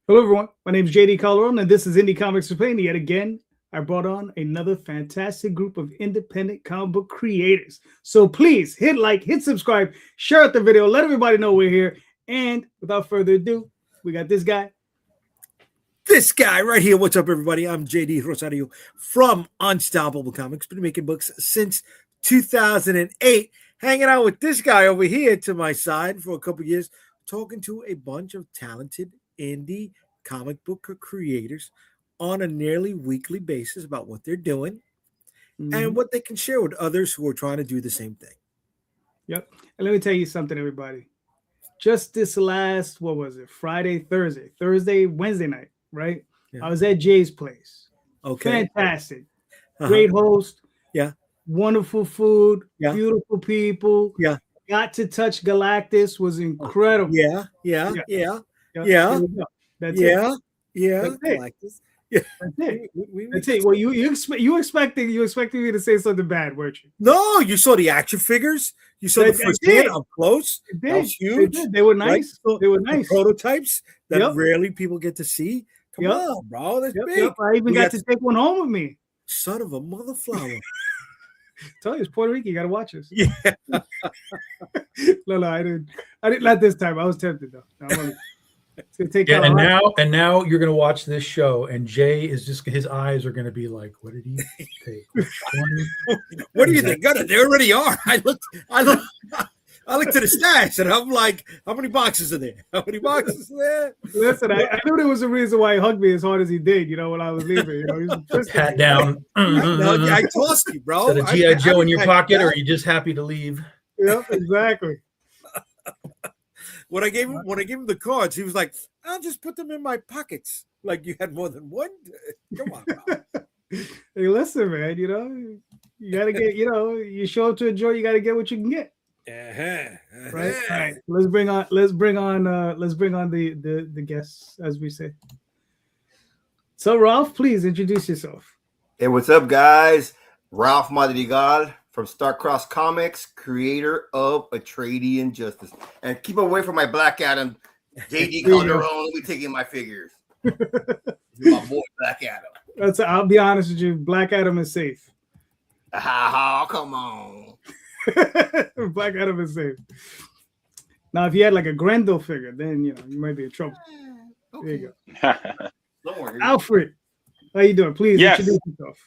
Hello, everyone. My name is JD Calderon, and this is Indy Comics Explained. Yet again, I brought on another fantastic group of independent comic book creators. So please hit like, hit subscribe, share out the video, let everybody know we're here. And without further ado, we got this guy. This guy right here. What's up, everybody? I'm JD Rosario from Unstoppable Comics. Been making books since 2008. Hanging out with this guy over here to my side for a couple of years, talking to a bunch of talented indie comic book creators on a nearly weekly basis about what they're doing and what they can share with others who are trying to do the same thing. Yep. And let me tell you something, everybody. Just this last, what was it? Thursday, Wednesday night, right? Yeah. I was at Jay's place. Okay. Fantastic. Great host. Yeah. Wonderful food. Yeah. Beautiful people. Yeah. Got to touch Galactus. Was incredible. Yeah. That's Yeah. it. Yeah. Galactus. Yeah. That's it. Well, you expecting me to say something bad, weren't you? No, you saw the action figures. You saw the first hand up close. That was huge. They were nice. Right? They were nice. The prototypes that rarely people get to see. Come on, bro. That's big. I even got to take one home with me. Son of a mother flower. Tell you, it's Puerto Rico. You got to watch us. Yeah. No, I didn't. Not this time. I was tempted though. It's gonna take and now you're gonna watch this show, and Jay is just his eyes are gonna be like, "What did he take? What do you think? They already are. I looked to the stash, and I'm like, how many boxes are there? How many boxes are there? Listen, I knew there was a reason why he hugged me as hard as he did. You know, when I was leaving, you know, he was pat down. No, I tossed you, bro. So the GI Joe in your pocket, or are you just happy to leave? Yeah, exactly. When I gave him the cards, he was like, "I'll just put them in my pockets." Like you had more than one. Come on, bro. Hey, listen, man. You know, you gotta get. You know, you show up to enjoy. You gotta get what you can get. Right. All right. Let's bring on the guests, as we say. So, Ralph, please introduce yourself. Hey, what's up, guys? Ralph Madrigal from Starcross Comics, creator of Atreidian Justice. And keep away from my Black Adam, JD Calderon. Let me take in my figures. My boy Black Adam. I'll be honest with you, Black Adam is safe. Oh, come on. Black Adam is safe. Now, if you had like a Grendel figure, then you might be in trouble. Okay. There you go. Don't worry. Alfred, how you doing? Please introduce yourself.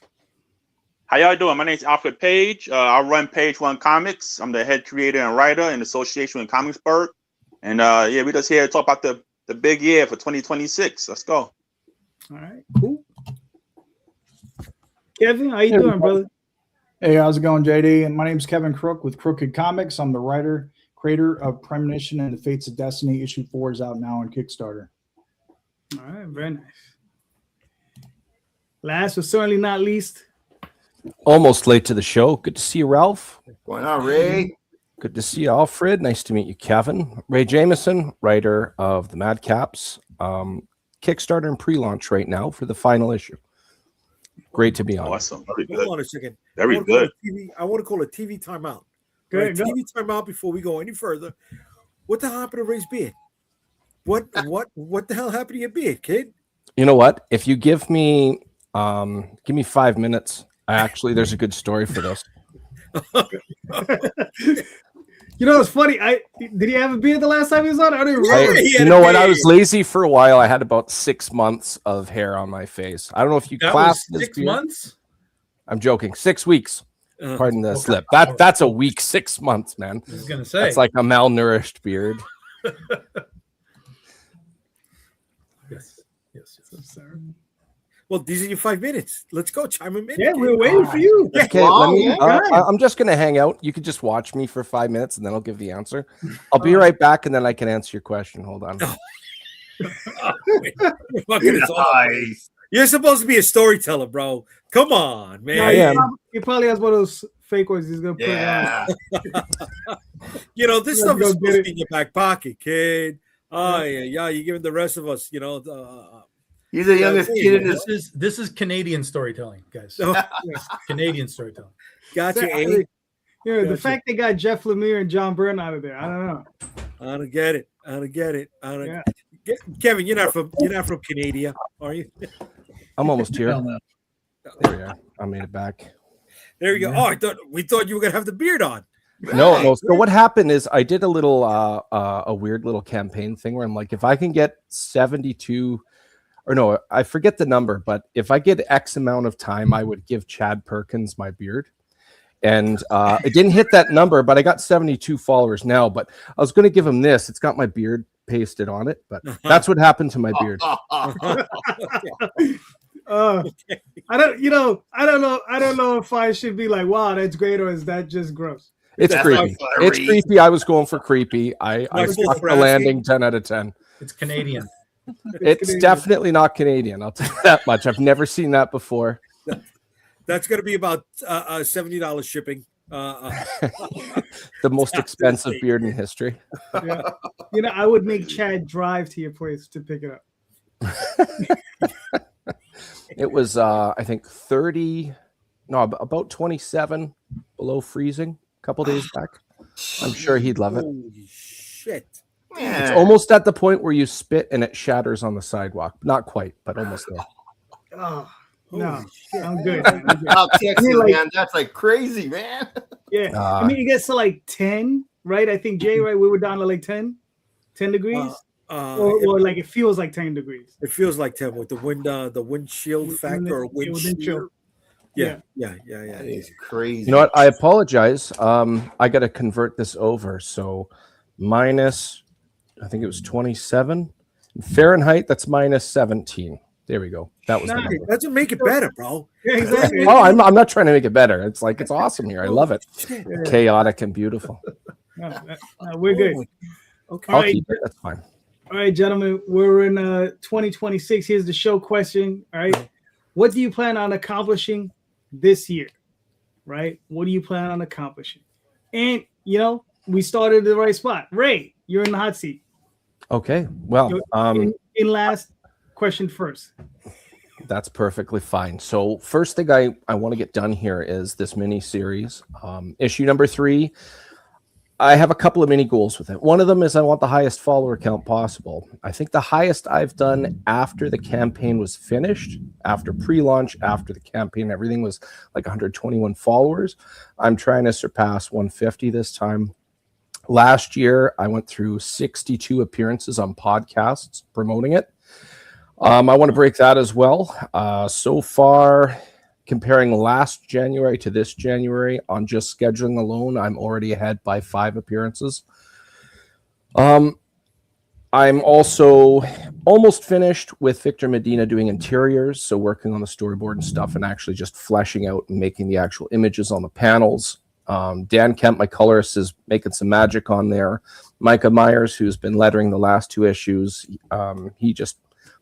How y'all doing? My name is Alfred Paige. I run Page One Comics. I'm the head creator and writer in association with Comicsburg. And we just here to talk about the big year for 2026. Let's go. All right, cool. Kevin, how you doing, brother? Hey, how's it going, JD? And my name is Kevin Crook with Crooked Comics. I'm the writer, creator of Premonition and the Fates of Destiny. Issue 4 is out now on Kickstarter. All right, very nice. Last but certainly not least, almost late to the show. Good to see you, Ralph. What's going on, Ray? Good to see you, Alfred. Nice to meet you, Kevin. Ray Jameson, writer of the Madcaps. Kickstarter and pre-launch right now for the final issue. Great to be on. Awesome. Very good. Hold on a second. Very good. I want to call a TV timeout. Good. TV timeout before we go any further. What the hell happened to Ray's beard? What the hell happened to your beard, kid? You know what? If you give me 5 minutes, there's a good story for this. You know, it's funny. Did he have a beard the last time he was on? I don't even remember. You know what? I was lazy for a while. I had about 6 months of hair on my face. I don't know if you class this 6 months. I'm joking. 6 weeks. Pardon the slip. That's a week. 6 months, man. I was gonna say it's like a malnourished beard. Yes. Sorry. Well, these are your 5 minutes. Let's go. Chime them in. Yeah, we're waiting for you. Okay, I'm just gonna hang out. You could just watch me for 5 minutes, and then I'll give the answer. I'll be right back, and then I can answer your question. Hold on. Nice. You're supposed to be a storyteller, bro. Come on, man. Yeah, he probably has one of those fake ones he's gonna put on. This stuff is supposed to be in your back pocket, kid. Oh yeah. You're giving the rest of us, He's the youngest kid in this. This is Canadian storytelling, guys. Canadian storytelling. Gotcha. The fact they got Jeff Lemire and John Byrne out of there, I don't know. I don't get it. Kevin, you're not from Canada, are you? I'm almost here. Hell no. There we are. I made it back. There you go. Oh, we thought you were gonna have the beard on. No. So what happened is I did a little a weird little campaign thing where I'm like, if I can get 72, or no, I forget the number, but if I get X amount of time, I would give Chad Perkins my beard. And it didn't hit that number, but I got 72 followers now. But I was going to give him this. It's got my beard pasted on it, but that's what happened to my beard. I don't know if I should be like, wow, that's great, or is that just gross? It's creepy. It's creepy. I was going for creepy. I stuck the landing 10 out of 10. It's Canadian. It's definitely not Canadian. I'll tell you that much. I've never seen that before. That's going to be about $70 shipping. The most expensive beard in history. Yeah. I would make Chad drive to your place to pick it up. It was, I think, about 27 below freezing a couple days back. I'm sure he'd love it. Holy shit. It's almost at the point where you spit and it shatters on the sidewalk. Not quite, but almost there. Oh, no, I'm good. Man. Texas, man, that's like crazy, man. Yeah, I mean, it gets to like 10, right? I think, Jay, right? We were down to like 10 degrees. Or like it feels like 10 degrees. It feels like 10 with the windshield factor or windshield. Yeah. It's crazy. You know what? I apologize. I got to convert this over. So minus, I think it was 27 Fahrenheit. That's minus 17. There we go. That was that doesn't make it better, bro. Yeah, exactly. Oh, I'm not trying to make it better. It's like it's awesome here. I love it. Chaotic and beautiful. No, we're good. Okay. I'll keep it. That's fine. All right, gentlemen, we're in 2026. Here's the show question. All right. What do you plan on accomplishing this year? Right? What do you plan on accomplishing? And, we started at the right spot. Ray, you're in the hot seat. Okay. Well, in last, question first. That's perfectly fine. So first thing I want to get done here is this mini series. Issue number 3. I have a couple of mini goals with it. One of them is I want the highest follower count possible. I think the highest I've done after the campaign was finished, after pre-launch, after the campaign, everything was like 121 followers. I'm trying to surpass 150 this time. Last year, I went through 62 appearances on podcasts promoting it. I want to break that as well. So far, comparing last January to this January on just scheduling alone, I'm already ahead by 5 appearances. I'm also almost finished with Victor Medina doing interiors, so working on the storyboard and stuff and actually just fleshing out and making the actual images on the panels. Dan Kemp, my colorist, is making some magic on there. Micah Myers, who's been lettering the last 2 issues, he just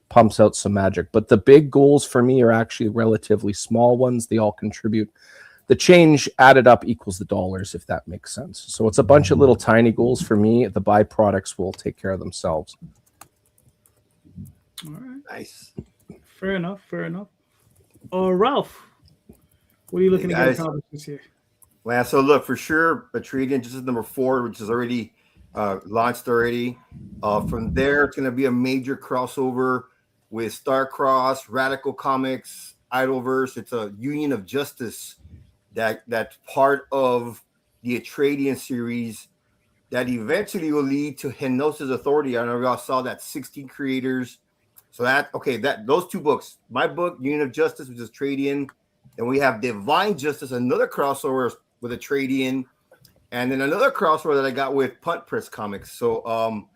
pumps out some magic. But the big goals for me are actually relatively small ones. They all contribute. The change added up equals the dollars, if that makes sense. So it's a bunch of little tiny goals for me. The byproducts will take care of themselves. All right. Nice. Fair enough. Ralph, what are you looking to get accomplished this year? Well, so look, for sure, Madrigal, just number 4, which is already launched already. From there, it's going to be a major crossover with Starcross, Radical Comics, Idleverse. It's a Union of Justice that's part of the Atreidian series that eventually will lead to Henosis Authority. I know we all saw that 16 creators. So those 2 books, my book, Union of Justice, which is Atreidian. Then we have Divine Justice, another crossover with Atreidian. And then another crossover that I got with Punt Press Comics. So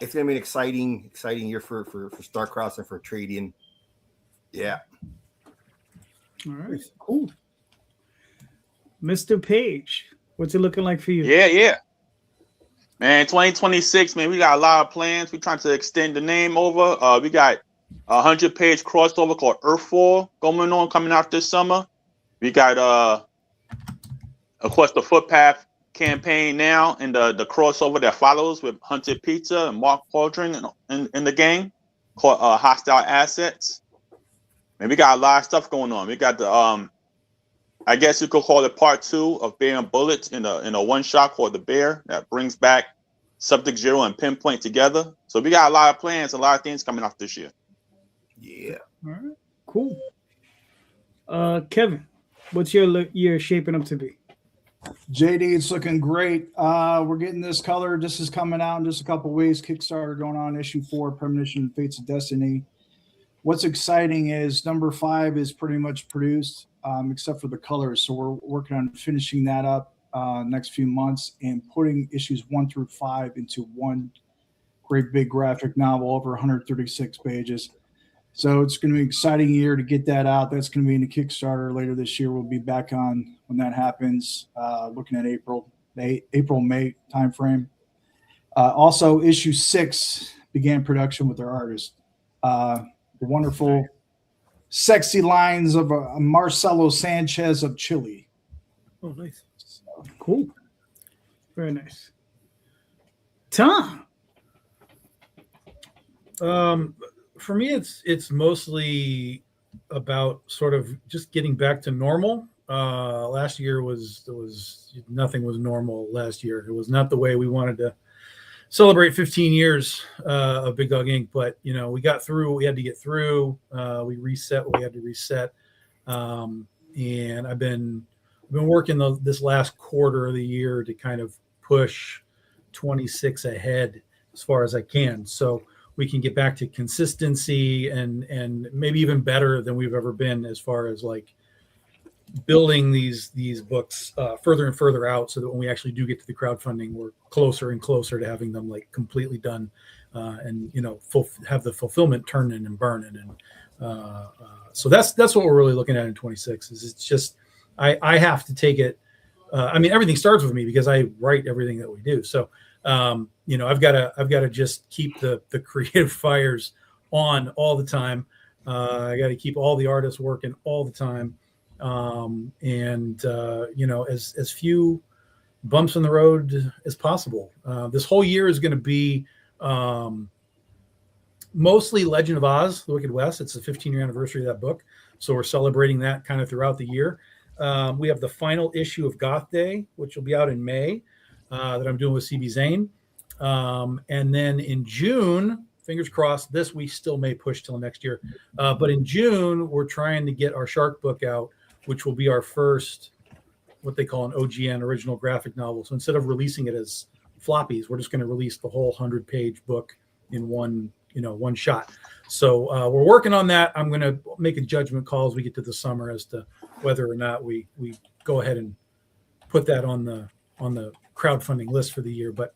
it's gonna be an exciting year for Starcross and for Atreidian. Yeah. All right, cool. Mr. Paige, what's it looking like for you? Yeah. Man, 2026, man, we got a lot of plans. We're trying to extend the name over. We got a 100-page crossover called Earthfall coming out this summer. We got of course, the Footpath campaign now and the crossover that follows with Hunted Pizza and Mark Pauldring in the game called Hostile Assets. And we got a lot of stuff going on. We got the I guess you could call it part 2 of Bear and Bullets in a one shot called The Bear that brings back Subject Zero and Pinpoint together. So we got a lot of plans, a lot of things coming out this year. Yeah. All right. Cool. Kevin, what's your year shaping up to be? JD, it's looking great. We're getting this color. This is coming out in just a couple weeks. Kickstarter going on, issue 4, Premonition and Fates of Destiny. What's exciting is number 5 is pretty much produced, except for the colors. So we're working on finishing that up next few months and putting issues 1 through 5 into one great big graphic novel over 136 pages. So it's going to be an exciting year to get that out. That's going to be in the Kickstarter later this year. We'll be back on when that happens, looking at April-May timeframe. Also, issue 6 began production with their artist. The wonderful, sexy lines of Marcelo Sanchez of Chile. Oh, nice. So, Cool. Very nice. Tom. For me, it's mostly about sort of just getting back to normal. Last year was nothing was normal last year. It was not the way we wanted to celebrate 15 years of Big Dog Inc. But we got through. We had to get through. We reset what we had to reset. And I've been working this last quarter of the year to kind of push 26 ahead as far as I can. So we can get back to consistency and maybe even better than we've ever been as far as like building these books further and further out, so that when we actually do get to the crowdfunding, we're closer and closer to having them like completely done, and have the fulfillment turning and burning. And so that's what we're really looking at in 26. Is it's just I have to take it. I mean, everything starts with me because I write everything that we do. So I've got to just keep the creative fires on all the time. I got to keep all the artists working all the time. As few bumps in the road as possible. This whole year is going to be mostly Legend of Oz, The Wicked West. It's the 15-year anniversary of that book. So we're celebrating that kind of throughout the year. We have the final issue of Goth Day, which will be out in May, that I'm doing with CB Zane. And then in June, fingers crossed, this we still may push till next year. But in June, we're trying to get our Shark book out, which will be our first, what they call an OGN, original graphic novel. So instead of releasing it as floppies, we're just going to release the whole 100-page book in one shot. So we're working on that. I'm going to make a judgment call as we get to the summer as to whether or not we go ahead and put that on the crowdfunding list for the year. But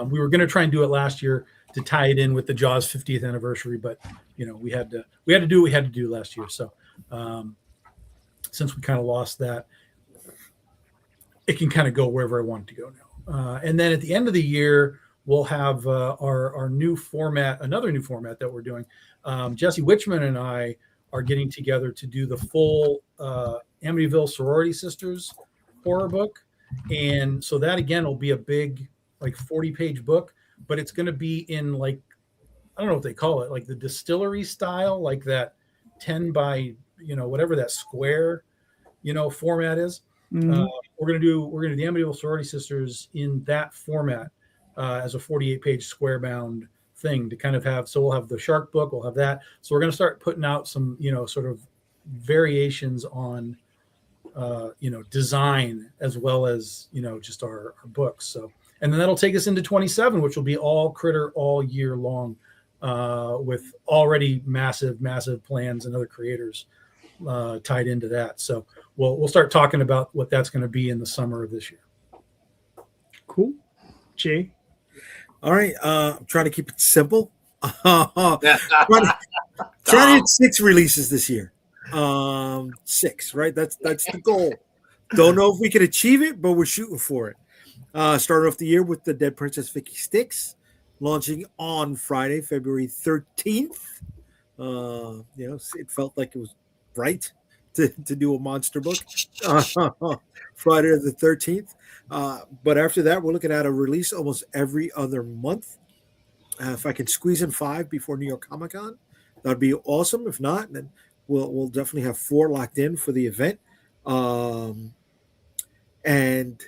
we were going to try and do it last year to tie it in with the Jaws 50th anniversary, but we had to do what we had to do last year. So since we kind of lost that, it can kind of go wherever I want it to go now. And then at the end of the year, we'll have our new format, another new format that we're doing. Jesse Witchman and I are getting together to do the full Amityville Sorority Sisters horror book. And so that, again, will be a big, like 40-page book, but it's going to be in like, I don't know what they call it, like the distillery style, like that 10 by, whatever that square, format is. Mm-hmm. We're going to do the Amityville Sorority Sisters in that format as a 48-page square bound thing to kind of have. So we'll have the Shark book, we'll have that. So we're going to start putting out some, sort of variations on, design as well as, just our books. So, and then that'll take us into 27, which will be all Critter all year long, with already massive plans and other creators tied into that. So we'll start talking about what that's going to be in the summer of this year. Cool. Jay. All right. I'm trying to keep it simple. Trying to hit 6 releases this year. 6, right? That's the goal. Don't know if we can achieve it, but we're shooting for it. Started off the year with the Dead Princess Vicky Styx, launching on Friday, February 13th. It felt like it was right to do a monster book. Friday the 13th. But after that, we're looking at a release almost every other month. If I can squeeze in 5 before New York Comic Con, that'd be awesome. If not, then we'll definitely have 4 locked in for the event. And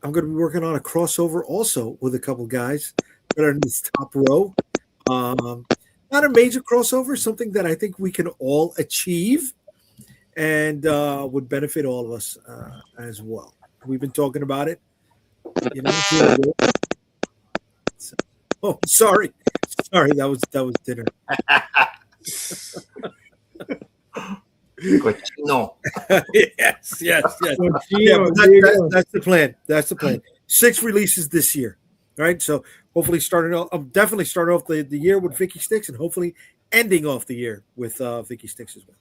I'm going to be working on a crossover also with a couple guys that are in this top row. Not a major crossover, something that I think we can all achieve and would benefit all of us as well. We've been talking about it. You know, so, oh, sorry, that was dinner. No. yes. Yeah, but that's the plan. That's the plan. 6 releases this year, right? So hopefully I'm definitely starting off the year with Vicky Sticks and hopefully ending off the year with Vicky Sticks as well.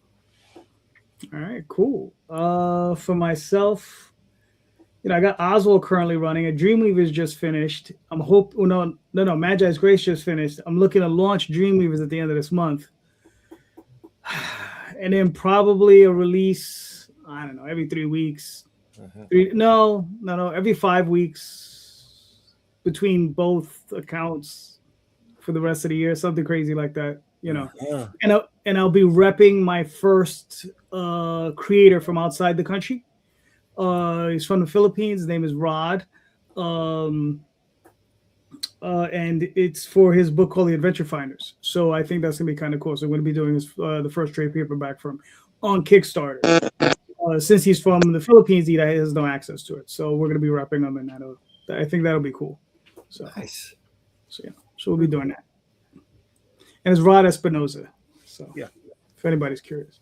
All right, cool. For myself, I got Oswald currently running. A Dreamweaver's just finished. No, Magi's Grace just finished. I'm looking to launch Dreamweavers at the end of this month. And then probably a release, I don't know, every 3 weeks. Every 5 weeks between both accounts for the rest of the year, something crazy like that, And I'll be repping my first creator from outside the country. He's from the Philippines. His name is Rod. And it's for his book called The Adventure Finders. So I think that's going to be kind of cool. So I'm going to be doing the first trade paperback from on Kickstarter. Since he's from the Philippines, he has no access to it. So we're going to be wrapping them in that. I think that'll be cool. So nice. So we'll be doing that. And it's Rod Espinoza. So yeah, if anybody's curious.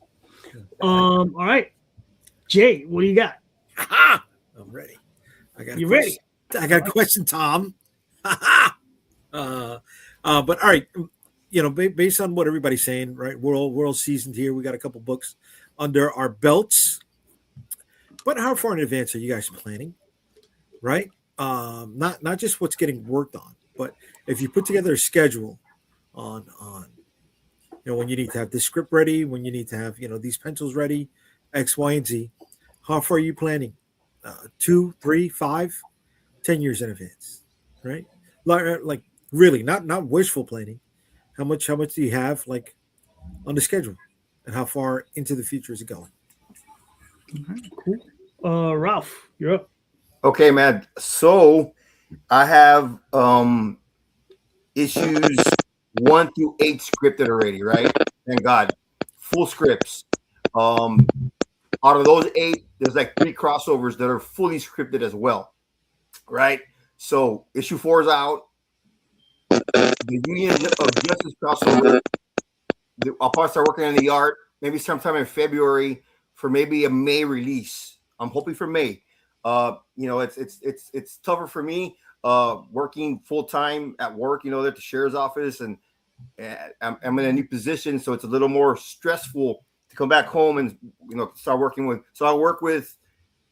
All right, Jay, what do you got? I'm ready. You ready? I got a question, Tom. But all right, based on what everybody's saying, right? We're all seasoned here. We got a couple books under our belts. But how far in advance are you guys planning? Right? Not just what's getting worked on, but if you put together a schedule on when you need to have this script ready, when you need to have these pencils ready, X, Y, and Z. How far are you planning? 2, 3, 5, 10 years in advance, right? Like really, not wishful planning. How much do you have like on the schedule, and how far into the future is it going? Okay, cool. Ralph, you're up. Okay, man. So I have issues 1 through 8 scripted already, right? Thank God, full scripts. Out of those 8, there's like 3 crossovers that are fully scripted as well, right? So issue 4 is out. The Union of Justice crossover. I'll probably start working on the art maybe sometime in February for maybe a May release. I'm hoping for May. It's tougher for me working full time at work. At the sheriff's office, and I'm in a new position, so it's a little more stressful to come back home and start working with. So I work with,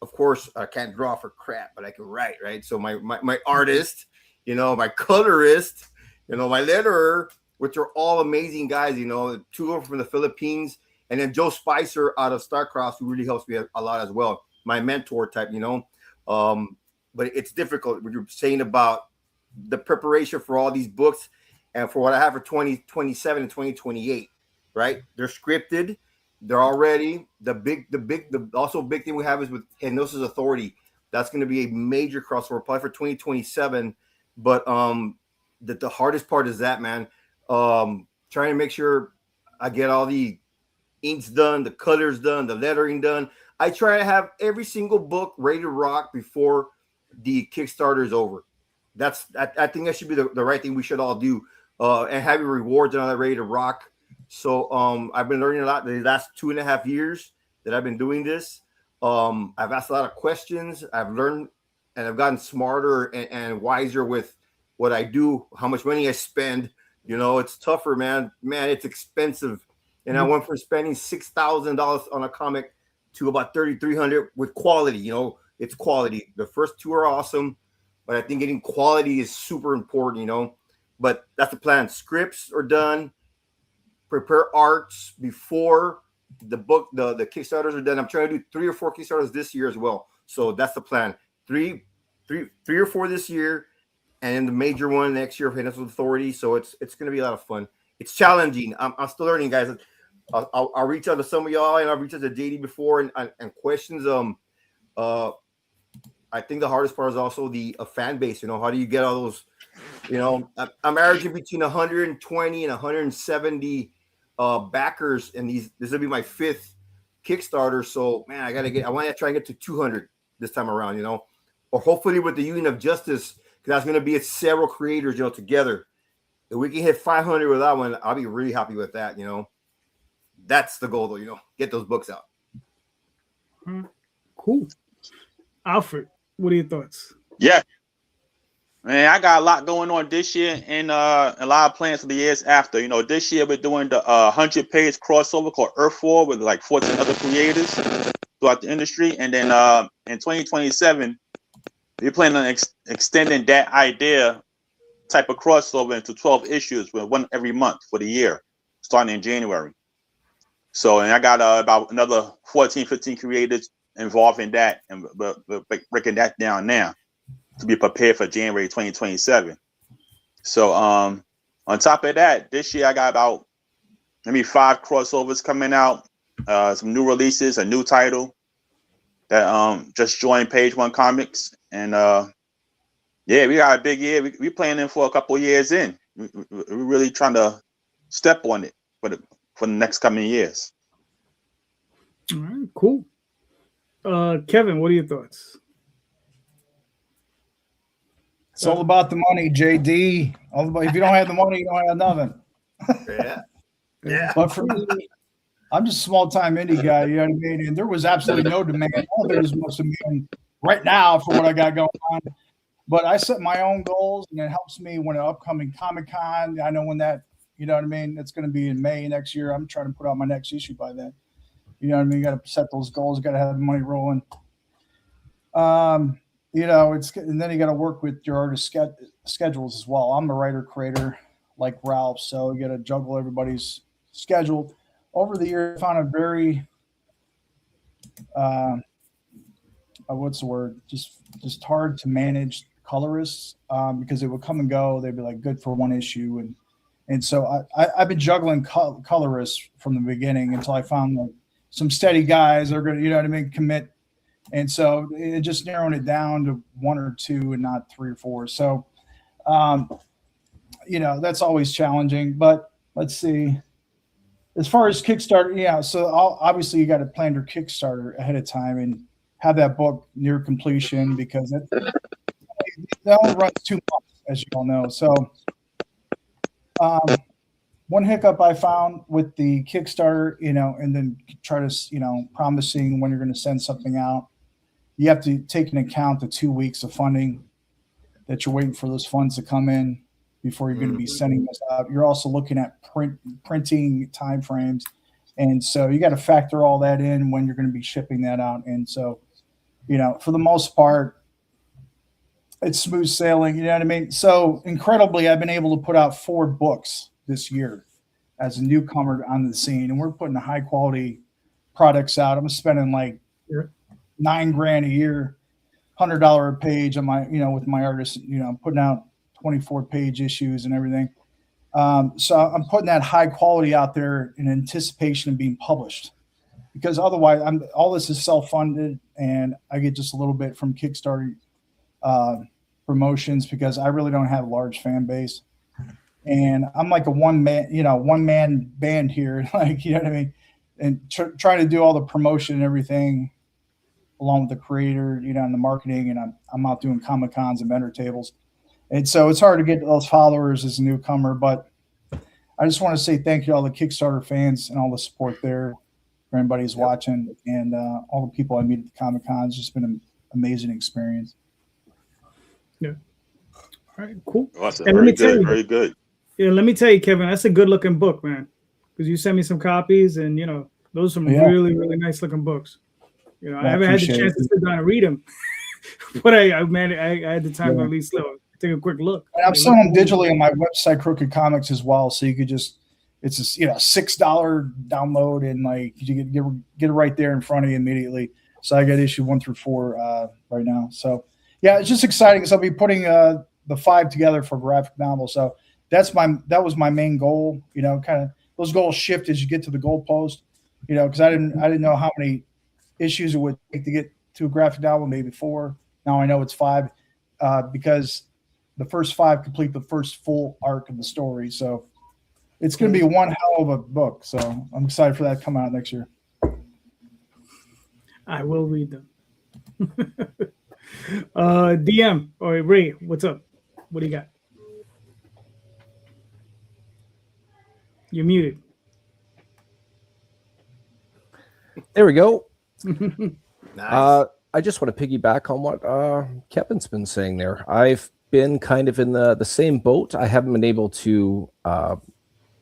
of course, I can't draw for crap, but I can write, right? So my artist, my colorist, my letterer, which are all amazing guys. 2 of them from the Philippines, and then Joe Spicer out of Starcross, who really helps me a lot as well. My mentor type, but it's difficult when you're saying about the preparation for all these books and for what I have for 2027 and 2028, right? They're scripted. They're already the also big thing we have is with Hypnosis Authority. That's going to be a major crossover probably for 2027. But the hardest part is that, man, trying to make sure I get all the inks done, the colors done, the lettering done. I try to have every single book ready to rock before the Kickstarter is over. I think that should be the right thing we should all do, and having rewards and all that ready to rock. So I've been learning a lot the last 2.5 years that I've been doing this. I've asked a lot of questions. I've learned and I've gotten smarter and wiser with what I do, how much money I spend. It's tougher, man. Man, it's expensive. And I went from spending $6,000 on a comic to about $3,300 with quality. It's quality. The first 2 are awesome, but I think getting quality is super important, But that's the plan. Scripts are done. Prepare arts before the book, the Kickstarters are done. I'm trying to do 3 or 4 Kickstarters this year as well. So that's the plan. 3 or 4 this year, and then the major one next year of Hypnosis Authority. So it's going to be a lot of fun. It's challenging. I'm still learning, guys. I'll reach out to some of y'all, and I'll reach out to JD before and questions. I I think the hardest part is also the fan base. You know, how do you get all those? You know, I'm averaging between 120 and 170 backers, and this will be my 5th Kickstarter. So man, I want to try and get to 200 this time around. You know, or hopefully with the Union of Justice, because that's going to be several creators, you know, together. If we can hit 500 with that one, I'll be really happy with that. You know, that's the goal, though. You know, get those books out. Cool. Alfred, what are your thoughts? Yeah, man, I got a lot going on this year and a lot of plans for the years after. You know, this year we're doing the 100-page crossover called Earth War with like 14 other creators throughout the industry, and then in 2027 we're planning on extending that idea type of crossover into 12 issues with one every month for the year, starting in January. So, and I got about another 14, 15 creators involved in that, and we're breaking that down now to be prepared for January 2027. So, on top of that, this year I got about maybe 5 crossovers coming out, some new releases, a new title that just joined Page One Comics, and yeah, we got a big year. We planning for a couple of years in. We're really trying to step on it for the next coming years. All right, cool. Kevin, what are your thoughts? It's all about the money, JD. If you don't have the money, you don't have nothing. Yeah. But for me, I'm just a small-time indie guy, you know what I mean? And there was absolutely no demand. All there is most demand right now for what I got going on. But I set my own goals, and it helps me when an upcoming Comic-Con, I know when that, you know what I mean? It's going to be in May next year. I'm trying to put out my next issue by then. You know what I mean? You got to set those goals. You got to have the money rolling. You know, and then you got to work with your artist schedules as well. I'm a writer creator like Ralph, so you got to juggle everybody's schedule. Over the years, I found a very what's the word? Just hard to manage colorists because it would come and go. They'd be like good for one issue, and so I've been juggling colorists from the beginning until I found like some steady guys that are going to, you know what I mean, commit. And so it just narrowing it down to 1 or 2 and not 3 or 4. So, you know, that's always challenging. But let's see. As far as Kickstarter, yeah. So obviously you got to plan your Kickstarter ahead of time and have that book near completion because that only runs 2 months, as you all know. So one hiccup I found with the Kickstarter, you know, and then try to, you know, promising when you're going to send something out, you have to take into account the 2 weeks of funding that you're waiting for those funds to come in before you're going to be sending this out. You're also looking at printing timeframes. And so you got to factor all that in when you're going to be shipping that out. And so, you know, for the most part, it's smooth sailing, you know what I mean? So incredibly, I've been able to put out 4 books this year as a newcomer on the scene, and we're putting high quality products out. I'm spending like $9,000 a year, $100 a page on my, you know, with my artists, you know, I'm putting out 24-page issues and everything. So I'm putting that high quality out there in anticipation of being published, because otherwise all this is self-funded, and I get just a little bit from Kickstarter promotions because I really don't have a large fan base. And I'm like a one-man band here, like, you know what I mean? And trying to do all the promotion and everything along with the creator, you know, and the marketing. And I'm out doing Comic-Cons and vendor tables. And so it's hard to get those followers as a newcomer. But I just want to say thank you to all the Kickstarter fans and all the support there for anybody who's watching. And all the people I meet at the Comic-Cons. It's just been an amazing experience. Yeah. All right, cool. Awesome. Very good. Very good. Yeah, let me tell you, Kevin, that's a good looking book, man. Because you sent me some copies, and you know, those are some really, really nice looking books. You know, I haven't had the chance to sit down and read them, but I had the time to at least take a quick look. And I'm selling them digitally on my website, Crooked Comics, as well. So you could just, it's a $6 download, and like you get it right there in front of you immediately. So I got issue 1 through 4 right now. So yeah, it's just exciting because I'll be putting the 5 together for graphic novel. So that was my main goal, you know, kind of those goals shift as you get to the goalpost, you know, because I didn't know how many issues it would take to get to a graphic novel, maybe 4, Now I know it's 5 because the first 5 complete the first full arc of the story. So it's going to be one hell of a book. So I'm excited for that to come out next year. I will read them. DM or Ray, what's up? What do you got? You're muted. There we go. Nice. I just want to piggyback on what Kevin's been saying there. I've been kind of in the same boat. I haven't been able to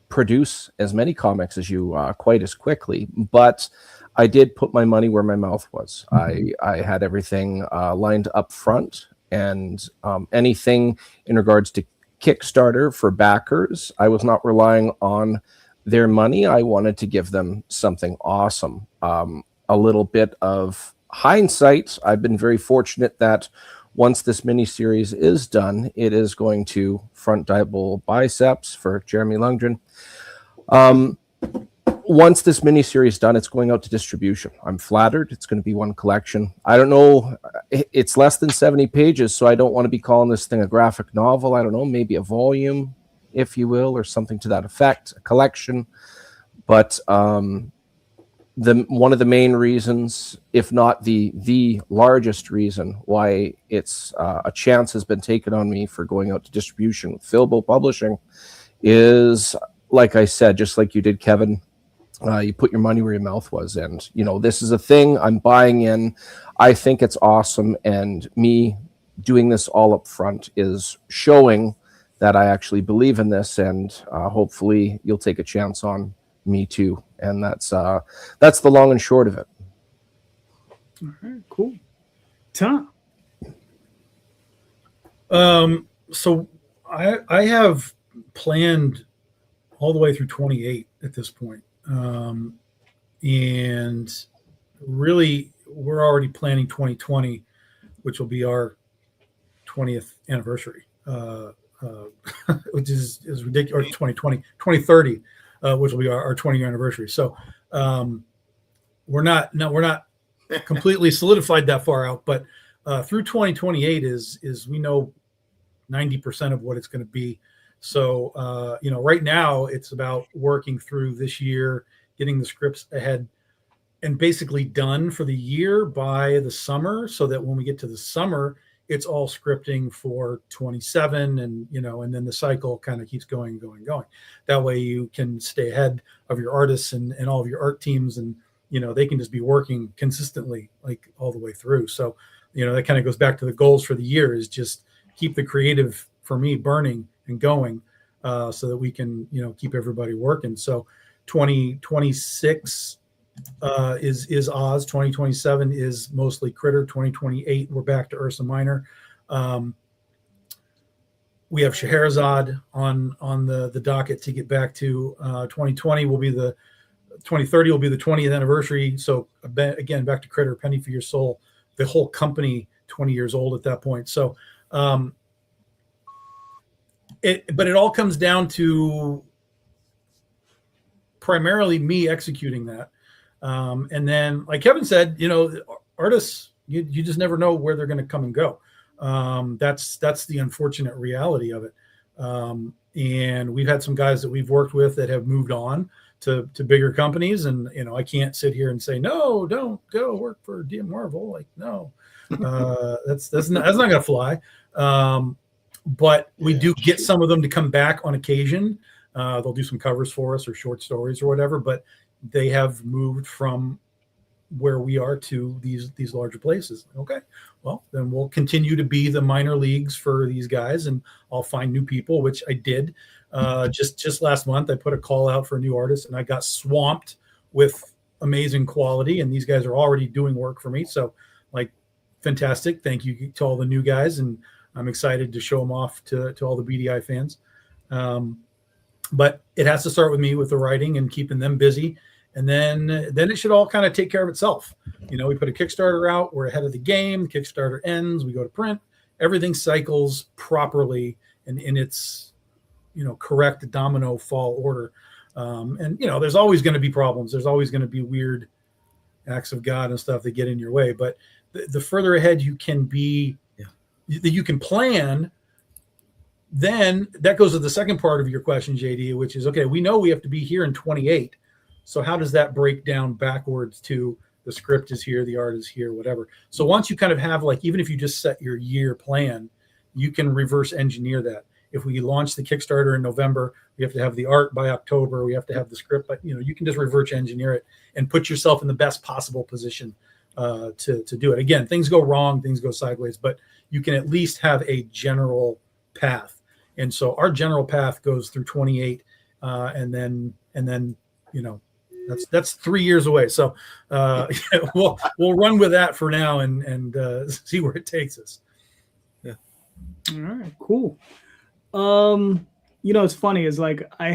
produce as many comics as you quite as quickly, but I did put my money where my mouth was. I had everything lined up front, and anything in regards to Kickstarter for backers, I was not relying on their money. I wanted to give them something awesome. A little bit of hindsight, I've been very fortunate that once this miniseries is done, it is going to front double biceps for Jeremy Lundgren. Once this miniseries is done, it's going out to distribution. I'm flattered. It's going to be one collection. I don't know. It's less than 70 pages, so I don't want to be calling this thing a graphic novel. I don't know, maybe a volume, if you will, or something to that effect, a collection. But one of the main reasons, if not the largest reason why it's a chance has been taken on me for going out to distribution with Filbo Publishing is, like I said, just like you did, Kevin, you put your money where your mouth was. And, this is a thing I'm buying in. I think it's awesome. And me doing this all up front is showing that I actually believe in this. And hopefully you'll take a chance on me too. And that's the long and short of it. All right, cool. Tom. So I have planned all the way through 28 at this point. And really we're already planning 2020, which will be our 20th anniversary, which is ridiculous, or 2020, 2030, which will be our 20-year anniversary. So we're not completely solidified that far out, but through 2028 is we know 90% of what it's going to be. So right now it's about working through this year, getting the scripts ahead and basically done for the year by the summer, so that when we get to the summer, it's all scripting for 27, and and then the cycle kind of keeps going. That way you can stay ahead of your artists and all of your art teams, and they can just be working consistently like all the way through. So that kind of goes back to the goals for the year, is just keep the creative, for me, burning and going, so that we can keep everybody working. So 2026 is Oz. 2027 is mostly Critter. 2028 we're back to Ursa Minor. We have Scheherazade on the docket to get back to. 2020 will be 2030 will be the 20th anniversary. So again, back to Critter, Penny for Your Soul. The whole company 20 years old at that point. So but it all comes down to primarily me executing that. And then, like Kevin said, artists, you just never know where they're going to come and go. That's the unfortunate reality of it. And we've had some guys that we've worked with that have moved on to bigger companies. And, I can't sit here and say, no, don't go work for DM Marvel. Like, no, that's not going to fly. But we do get some of them to come back on occasion. They'll do some covers for us or short stories or whatever, but they have moved from where we are to these larger places. Okay, well, then we'll continue to be the minor leagues for these guys, and I'll find new people, which I did. Just last month, I put a call out for a new artist, and I got swamped with amazing quality, and these guys are already doing work for me. So, fantastic. Thank you to all the new guys, and I'm excited to show them off to all the BDI fans. But it has to start with me, with the writing and keeping them busy. And then it should all kind of take care of itself. We put a Kickstarter out, we're ahead of the game. The Kickstarter ends, we go to print, everything cycles properly and in its, correct domino fall order. And there's always going to be problems. There's always going to be weird acts of God and stuff that get in your way. But the further ahead you can be, that you can plan, then that goes to the second part of your question, JD, which is, okay, we know we have to be here in 28. So how does that break down backwards to the script is here, the art is here, whatever. So once you kind of have, like, even if you just set your year plan, you can reverse engineer that. If we launch the Kickstarter in November, we have to have the art by October, we have to have the script, but you can just reverse engineer it and put yourself in the best possible position to do it. Again, things go wrong, things go sideways, but you can at least have a general path. And so our general path goes through 28, and then that's 3 years away. So we'll run with that for now and see where it takes us. Yeah. All right. Cool. It's funny. Is like I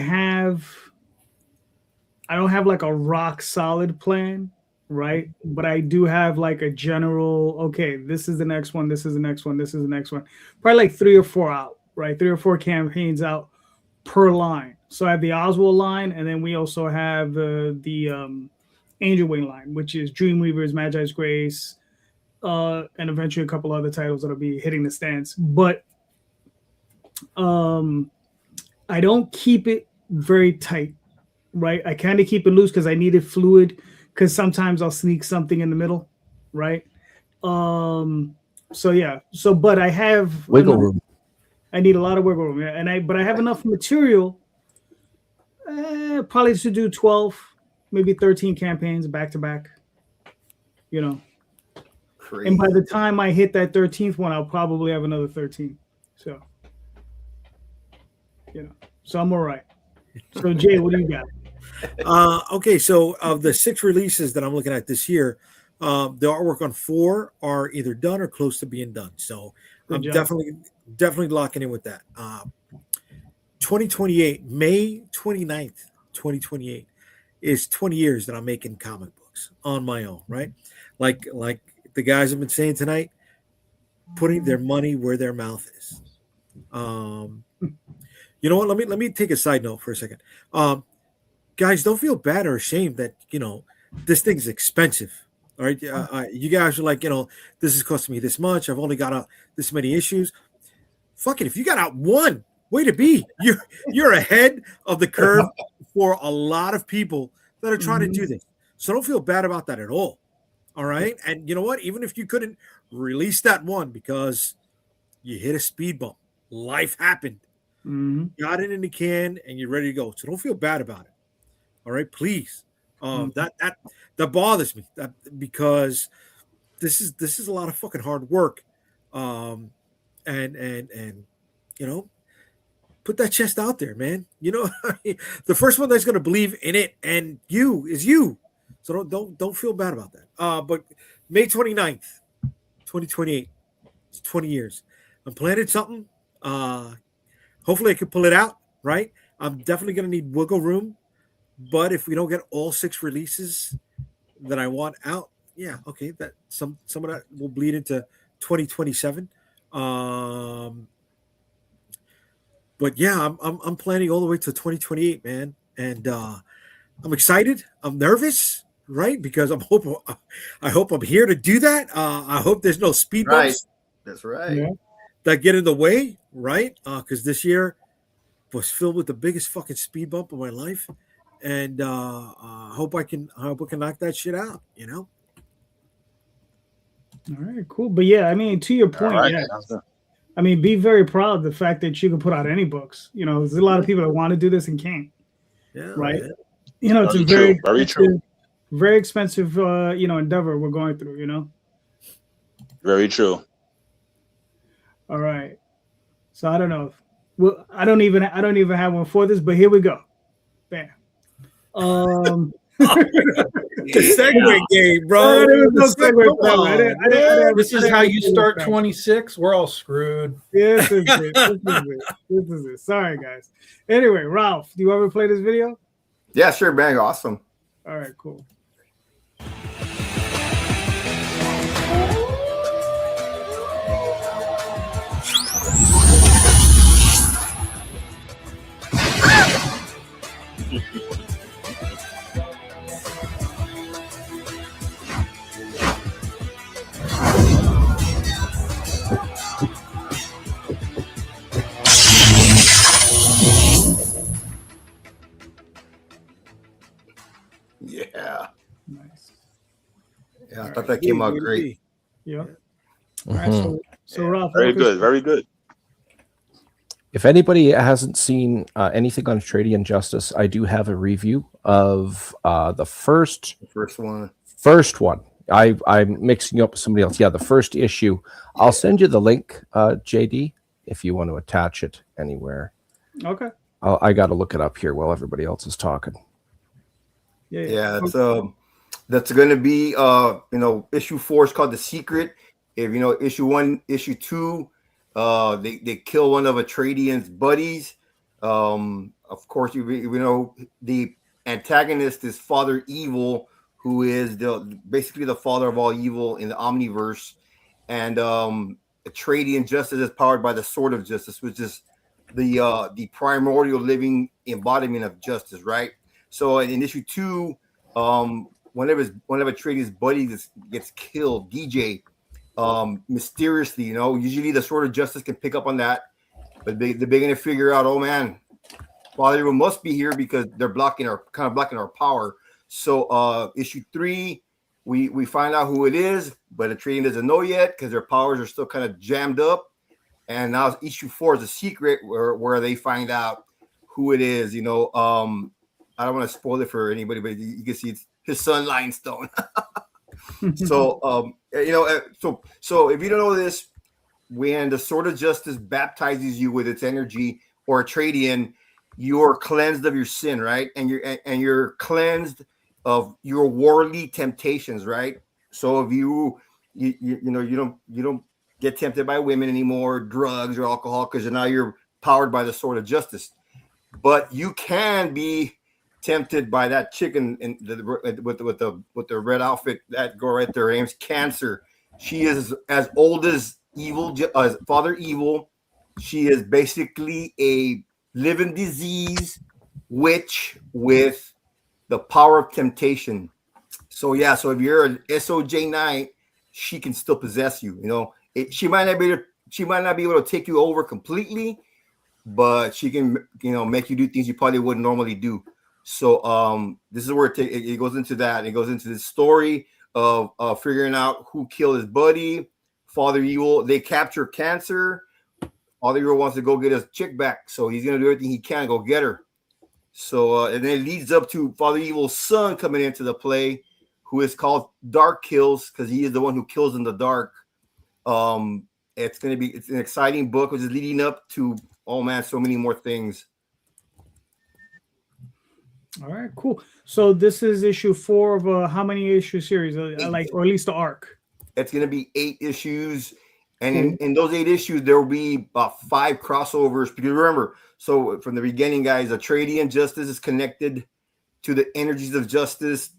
don't have like a rock solid plan, right? But I do have like a general. Okay, this is the next one. This is the next one. This is the next one. Probably like 3 or 4 out. Right, 3 or 4 campaigns out per line. So I have the Oswald line, and then we also have the Angel Wing line, which is Dreamweavers, Magi's Grace, and eventually a couple other titles that'll be hitting the stands. But I don't keep it very tight, right? I kind of keep it loose because I need it fluid, because sometimes I'll sneak something in the middle, right? So yeah. So, but I have wiggle room. I need a lot of wiggle room, yeah. But I have enough material, probably to do 12, maybe 13 campaigns back to back. Crazy. And by the time I hit that 13th one, I'll probably have another 13. So, so I'm all right. So Jay, what do you got? Okay, so of the 6 releases that I'm looking at this year, the artwork on 4 are either done or close to being done. So I'm definitely locking in with that. 2028, May 29th, 2028 is 20 years that I'm making comic books on my own, right? Like the guys have been saying tonight, putting their money where their mouth is. You know what? Let me take a side note for a second. Guys, don't feel bad or ashamed that, this thing's expensive. All right. You guys are like, this is costing me this much. I've only got out this many issues. Fuck it. If you got out one, way to be. You're ahead of the curve for a lot of people that are trying to do this. So don't feel bad about that at all. All right. And you know what? Even if you couldn't release that one because you hit a speed bump, life happened. Got it in the can and you're ready to go. So don't feel bad about it. All right, please. That bothers me because this is a lot of fucking hard work. And put that chest out there, man. The first one that's going to believe in it and is you. So don't feel bad about that. But May 29th, 2028, it's 20 years. I'm planning something. Hopefully I can pull it out, right? I'm definitely going to need wiggle room. But if we don't get all 6 releases that I want out, yeah, okay, that some of that will bleed into 2027. But yeah, I'm planning all the way to 2028, man, and I'm excited. I'm nervous, right? Because I hope I'm here to do that. I hope there's no speed bumps. Right. That's right. Yeah. That get in the way, right? Because this year was filled with the biggest fucking speed bump of my life. And I hope I can knock that shit out, All right, cool. But yeah, I mean, to your point, right. yeah. I mean, be very proud of the fact that you can put out any books. There's a lot of people that want to do this and can't. Yeah, right. Yeah. It's a very true. Very expensive endeavor we're going through, Very true. All right. So I don't know. Well, I don't even have one for this, but here we go. Bam. The segue game, bro. This is how you start 26. We're all screwed. This is it. This is it. Sorry, guys. Anyway, Ralph, do you ever play this video? Yeah, sure, man. Awesome. All right, cool. Yeah. Nice. Yeah, I thought that came out great. Yeah. All right. So Ralph, Very walk us- good. Very good. If anybody hasn't seen anything on Trade Justice, I do have a review of the first one. First one. I'm mixing up with somebody else. Yeah, the first issue. I'll send you the link, JD, if you want to attach it anywhere. Okay. I got to look it up here while everybody else is talking. Yeah, that's going to be issue 4 is called The Secret. If you know issue 1, issue 2, they kill one of Atreides' buddies. Of course, you know the antagonist is Father Evil, who is basically the father of all evil in the Omniverse, and Atreides justice is powered by the Sword of Justice, which is the primordial living embodiment of justice, right? So in issue 2, one of Atreides' buddies gets killed, DJ, mysteriously. You know, usually the Sword of Justice can pick up on that, but they're beginning to figure out, oh man, Father Evil must be here because they're blocking our power. So issue 3, we find out who it is, but Atreides doesn't know yet because their powers are still kind of jammed up. And now issue 4 is a secret where they find out who it is. You know, I don't want to spoil it for anybody, but you can see it's his son Limestone. So so if you don't know this, when the Sword of Justice baptizes you with its energy or Atreidian, you're cleansed of your sin, right? And you're cleansed of your worldly temptations, right? So if you don't get tempted by women anymore, drugs or alcohol, because now you're powered by the Sword of Justice. But you can be tempted by that chicken with the red outfit, that girl right there. Her name's Cancer. She is as old as Father Evil. She is basically a living disease witch with the power of temptation. So yeah, so if you're an SOJ Knight, she can still possess you. You know, she might not be able to take you over completely, but she can, make you do things you probably wouldn't normally do. So this is where it goes into that. It goes into the story of figuring out who killed his buddy, Father Evil. They capture Cancer. Father Evil wants to go get his chick back, so he's gonna do everything he can to go get her. So and then it leads up to Father Evil's son coming into the play, who is called Dark Kills because he is the one who kills in the dark. It's an exciting book, which is leading up to, oh man, so many more things. All right, cool. So this is issue 4 of a how many issue series? Or at least the arc. It's going to be 8 issues, and in those 8 issues, there will be about 5 crossovers. Because remember, so from the beginning, guys, Atreides justice is connected to the energies of justice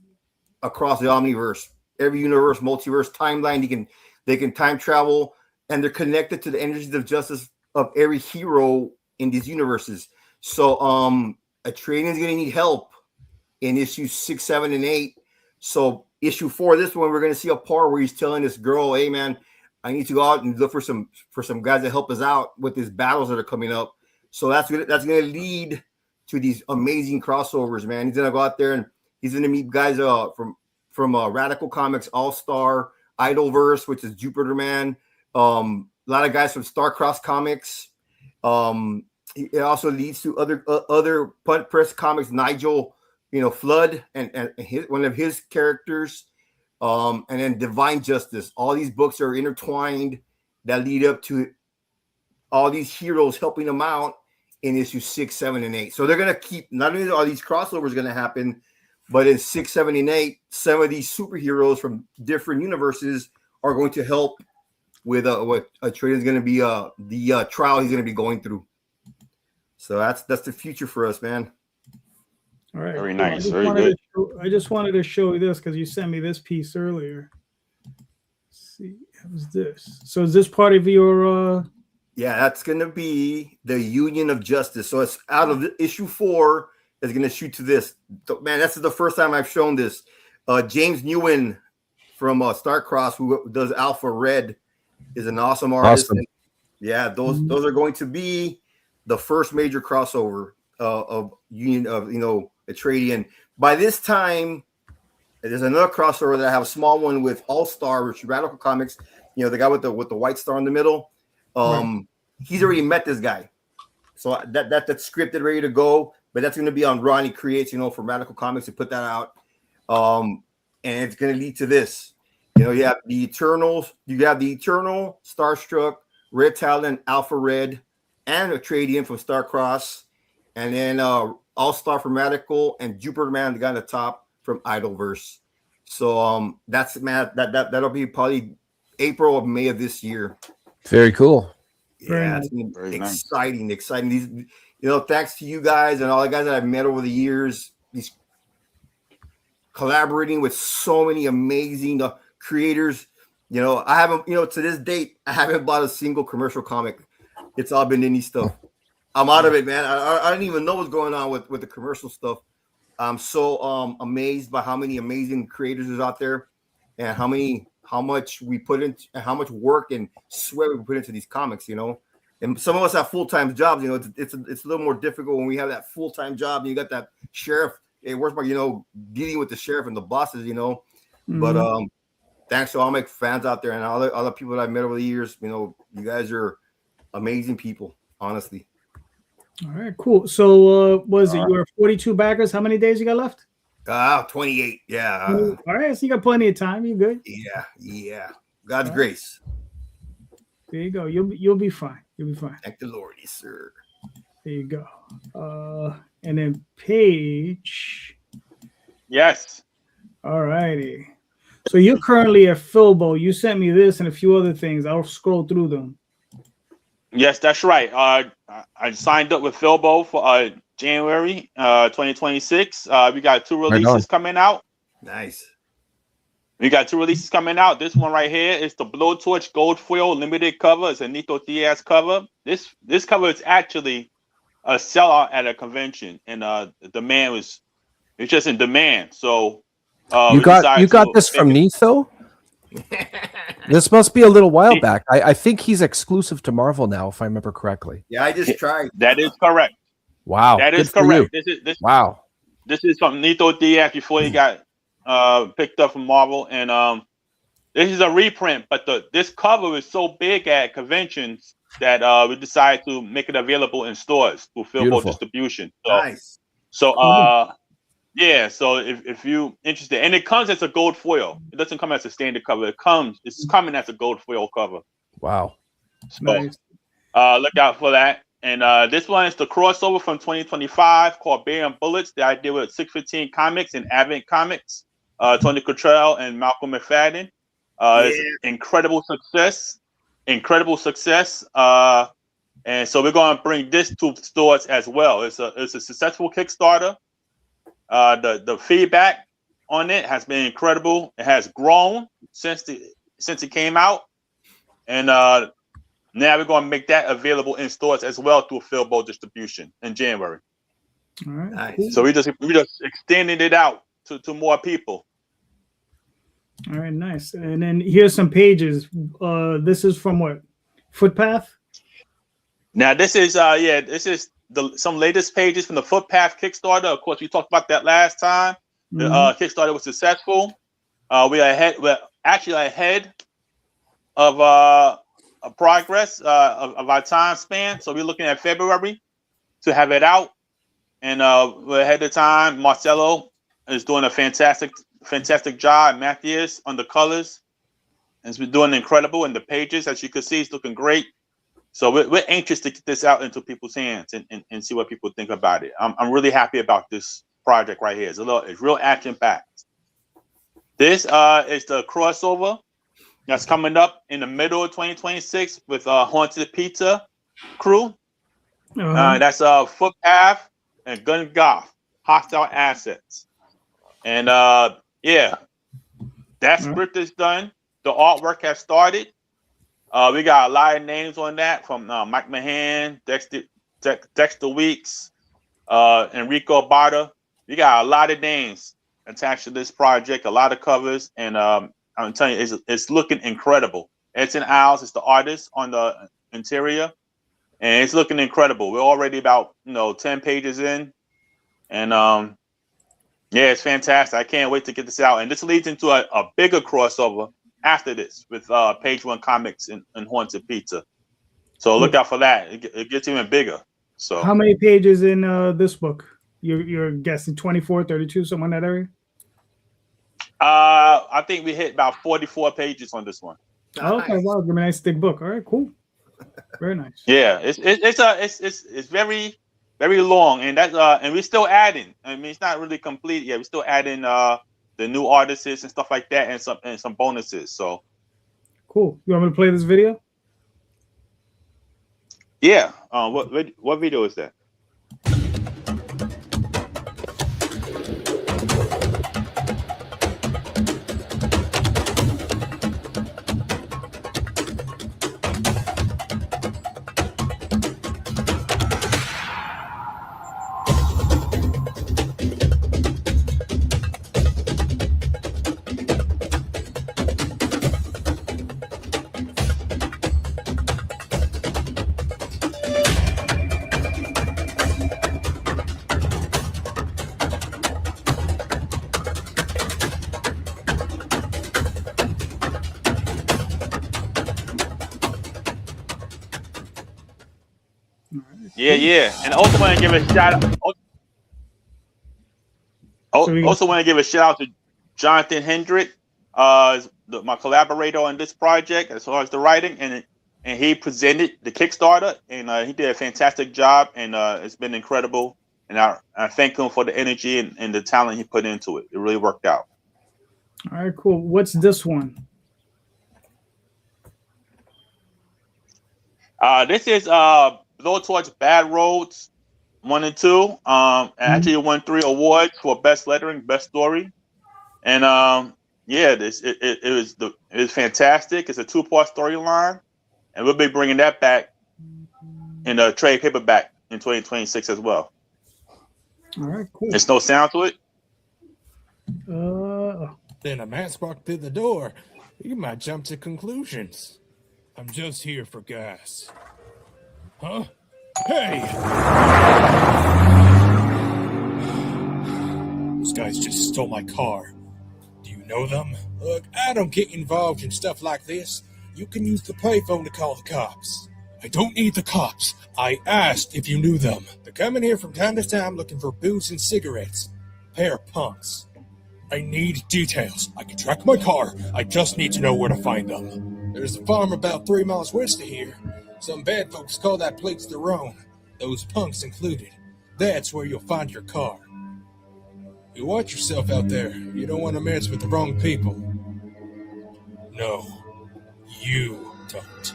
across the Omniverse, every universe, multiverse, timeline. They can time travel, and they're connected to the energies of justice of every hero in these universes. So Atreides is going to need help in issues 6, 7, and 8. So issue 4, this one, we're going to see a part where he's telling this girl, hey man, I need to go out and look for some guys to help us out with these battles that are coming up. So that's going to lead to these amazing crossovers, man. He's going to go out there and he's going to meet guys from Radical Comics, All-Star, Idolverse, which is Jupiter Man. A lot of guys from Star-Crossed Comics. It also leads to other Punt Press Comics, Nigel, Flood, and one of his characters, and then Divine Justice. All these books are intertwined that lead up to all these heroes helping them out in issues 6, 7, and 8. So they're gonna keep, not only are these crossovers gonna happen, but in 6, 7, and 8, some of these superheroes from different universes are going to help with what Atreides is going to be the trial he's going to be going through. So that's the future for us, man. All right. Very nice. Very good. I just wanted to show you this because you sent me this piece earlier. Let's see, what was this? So is this part of your? Yeah, that's going to be the Union of Justice. So it's out of issue 4 is going to shoot to this. Man, that's the first time I've shown this. James Nguyen from Starcross, who does Alpha Red, is an awesome artist. Awesome. And yeah, those are going to be the first major crossover of Union of Atreidian. By this time, there's another crossover that I have a small one with All Star, which is Radical Comics. You know, the guy with the white star in the middle. He's already met this guy, so that's scripted, ready to go. But that's going to be on Ronnie Creates, you know, for Radical Comics to put that out. And it's going to lead to this. You know, you have the Eternals, Starstruck, Red Talon, Alpha Red, and a trade-in from Starcross, and then All-Star from Radical, and Jupiter Man, the guy on the top from Idolverse. So that's that'll be probably April or May of this year. Very cool. Yeah, it's exciting. These, you know, thanks to you guys and all the guys that I've met over the years, these collaborating with so many amazing creators. You know, I haven't, you know, to this date, I haven't bought a single commercial comic. It's all been indie stuff. I'm out of it, man. I don't even know what's going on with the commercial stuff. I'm so amazed by how many amazing creators is out there, and how much we put in, and how much work and sweat we put into these comics. You know, and some of us have full-time jobs. You know, it's a little more difficult when we have that full-time job and you got that sheriff. It works by, you know, dealing with the sheriff and the bosses. You know, but thanks to all my fans out there and all the people that I've met over the years. You know, you guys are amazing people, honestly. All right, cool. So was it your 42 backers? How many days you got left? 28. Yeah. All right, so you got plenty of time. You good? Yeah. God's grace. There you go. You'll be fine. You'll be fine. Thank the Lord, yes, sir. There you go. And then Paige. Yes. All righty. So you're currently at Filbo. You sent me this and a few other things. I'll scroll through them. Yes, that's right. I signed up with Filbo for January 2026. We got 2 releases coming out. Nice. We got 2 releases coming out. This one right here is the Blowtorch Gold Foil limited cover. It's a Nito Diaz cover. This cover is actually a sellout at a convention, and the demand it's just in demand. So you got this from Nito? This must be a little while back. I think he's exclusive to Marvel now, if I remember correctly. Yeah, I just tried. That is correct. Wow, that is correct. Wow, this is from Nito Diaz before he got picked up from Marvel, and this is a reprint. But this cover is so big at conventions that we decided to make it available in stores through Filbo distribution. So, nice. So yeah, so if you interested, and it comes as a gold foil. It doesn't come as a standard cover. It's coming as a gold foil cover. Wow. So look out for that. And this one is the crossover from 2025 called Bear and Bullets that I did with 615 Comics and Advent Comics. Tony Cottrell and Malcolm McFadden. It's incredible success. And so we're going to bring this to stores as well. It's a successful Kickstarter. The feedback on it has been incredible. It has grown since it came out, and now we're going to make that available in stores as well through Filbo distribution in January. All right. Nice. Cool. So we just extending it out to more people. All right, nice. And then here's some pages. This is from what? Footpath? Now this is some latest pages from the Footpath Kickstarter. Of course, we talked about that last time. The Kickstarter was successful. We're actually ahead of progress of our time span. So we're looking at February to have it out, and we're ahead of time. Marcelo is doing a fantastic job. Matthias on the colors has been doing incredible in the pages. As you can see, it's looking great. So we're anxious to get this out into people's hands and see what people think about it. I'm really happy about this project right here. It's real action packed. This is the crossover that's coming up in the middle of 2026 with Haunted Pizza crew. That's Footpath and Gun Goth, Hostile Assets. And that script is done. The artwork has started. We got a lot of names on that from Mike Mahan, Dexter Weeks, Enrico Bada. We got a lot of names attached to this project, a lot of covers, and I'm telling you, it's looking incredible. Edson Isles is the artist on the interior, and it's looking incredible. We're already about 10 pages in, and Yeah, it's fantastic. I can't wait to get this out. And this leads into a bigger crossover after this with Page One Comics and Haunted Pizza. So look out for that. It gets even bigger. So how many pages in this book? You're guessing 24, 32, somewhere in that area? I think we hit about 44 pages on this one. Okay, wow, give me a nice thick book. All right, cool. Very nice. Yeah, it's very, very long, and that's and we're still adding. I mean, it's not really complete yet. We're still adding the new artists and stuff like that, and some bonuses. So cool. You want me to play this video? Yeah. What video is that? Yeah. And also want to give a shout out. Also want to give a shout out to Jonathan Hendrick, my collaborator on this project as far as the writing, and he presented the Kickstarter, and he did a fantastic job, and it's been incredible. And I thank him for the energy and the talent he put into it. It really worked out. All right, cool. What's this one? This is Blow Towards Bad Roads 1 and 2. Actually won 3 awards for best lettering, best story, and it was fantastic. It's a 2-part storyline, and we'll be bringing that back in a trade paperback in 2026 as well. All right, cool. There's no sound to it. Then a man walked through the door. You might jump to conclusions. I'm just here for gas. Huh? Hey! Those guys just stole my car. Do you know them? Look, I don't get involved in stuff like this. You can use the payphone to call the cops. I don't need the cops. I asked if you knew them. They're coming here from time to time looking for booze and cigarettes. Pair of punks. I need details. I can track my car. I just need to know where to find them. There's a farm about 3 miles west of here. Some bad folks call that place their own. Those punks included. That's where you'll find your car. You watch yourself out there. You don't want to mess with the wrong people. No, you don't.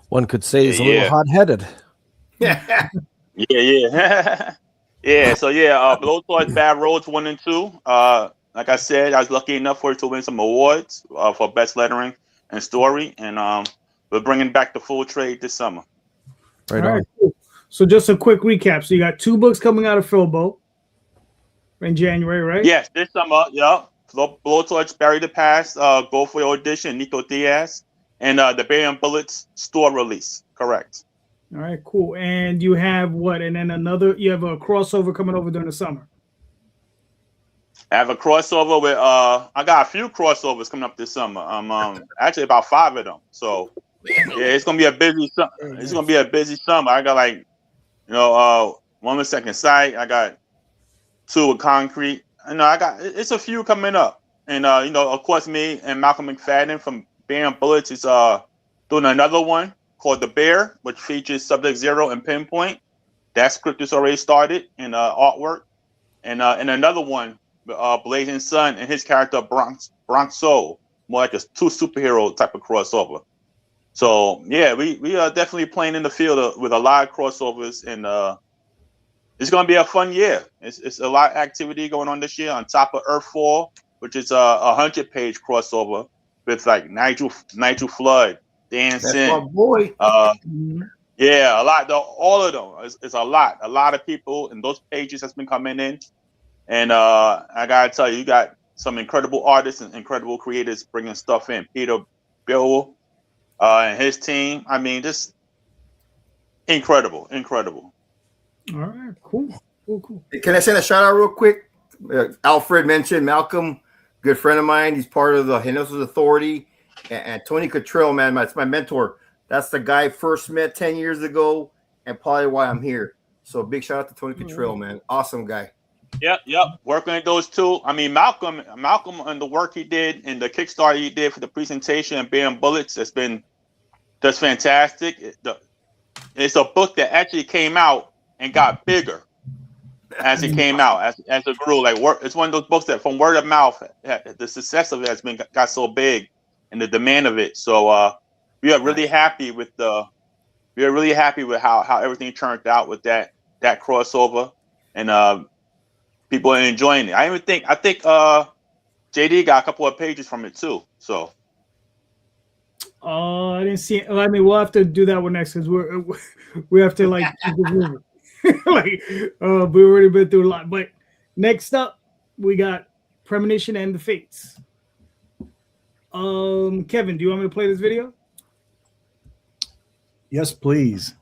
One could say he's a little hot-headed. Yeah. So Blow Towards Bad Roads 1 and 2. Like I said, I was lucky enough to win some awards for best lettering and story, and we're bringing back the full trade this summer. Right on. Cool. So just a quick recap. So you got 2 books coming out of Philbo in January, right? Yes, this summer. Yeah, Blow Towards Bury the Past, Go for Your Audition, Nico Diaz, and the Barium Bullets store release. Correct. All right, cool. And you have what? And then you have a crossover coming over during the summer. I have a crossover with I got a few crossovers coming up this summer. Actually about 5 of them. So it's gonna be a busy summer. It's gonna be a busy summer. I got 1 with Second Sight. I got 2 with Concrete. It's a few coming up. And of course, me and Malcolm McFadden from Barium Bullets is doing another one called The Bear, which features Sub-Zero and Pinpoint. That script is already started in artwork. And another one, Blazing Sun and his character Bronx Soul, more like a 2 superhero type of crossover. So yeah, we are definitely playing in the field with a lot of crossovers, and it's going to be a fun year. It's a lot of activity going on this year on top of Earthfall, which is a 100-page crossover with like Nigel Flood, Dan That's my Sin. boy. Yeah, a lot. All of them. It's a lot. A lot of people in those pages that's been coming in. And I gotta tell you, you got some incredible artists and incredible creators bringing stuff in. Peter Bill and his team. I mean, just incredible. All right, cool. Can I send a shout out real quick? Alfred mentioned Malcolm, good friend of mine. He's part of the Henosis Authority. And Tony Cottrell, man, that's my mentor. That's the guy I first met 10 years ago and probably why I'm here. So big shout out to Tony Cottrell, man. Awesome guy. Yep. Working with those two. I mean, Malcolm and the work he did and the Kickstarter he did for the presentation and Bearing Bullets has been just fantastic. It's a book that actually came out and got bigger as it came out, as it grew. Like it's one of those books that from word of mouth, the success of it has got so big and the demand of it. So we are really happy with how everything turned out with that crossover, and people are enjoying it. I think JD got a couple of pages from it too. So I didn't see it. I mean, we'll have to do that one next because we have to like like we already been through a lot. But next up, we got Premonition and the Fates. Kevin, do you want me to play this video? Yes, please.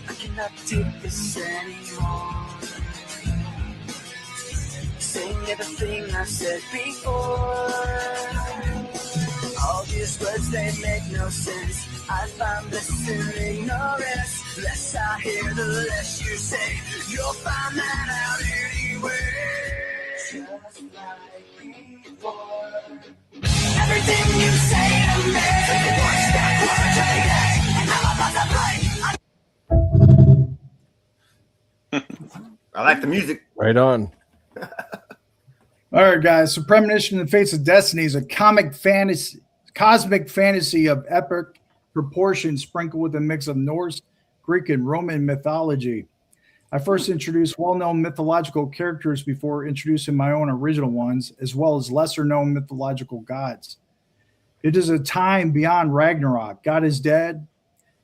I cannot take this anymore. Saying everything I said before. All these words, they make no sense. I find bliss in ignorance. Less I hear, the less you say. You'll find that out anyway. Just like before. Everything you say to me. One step forward to the edge, and I'm about to I like the music. Right on. All right, guys. So Premonition and the Fates of Destiny is a cosmic fantasy of epic proportions sprinkled with a mix of Norse, Greek, and Roman mythology. I first introduced well-known mythological characters before introducing my own original ones, as well as lesser-known mythological gods. It is a time beyond Ragnarok. God is dead.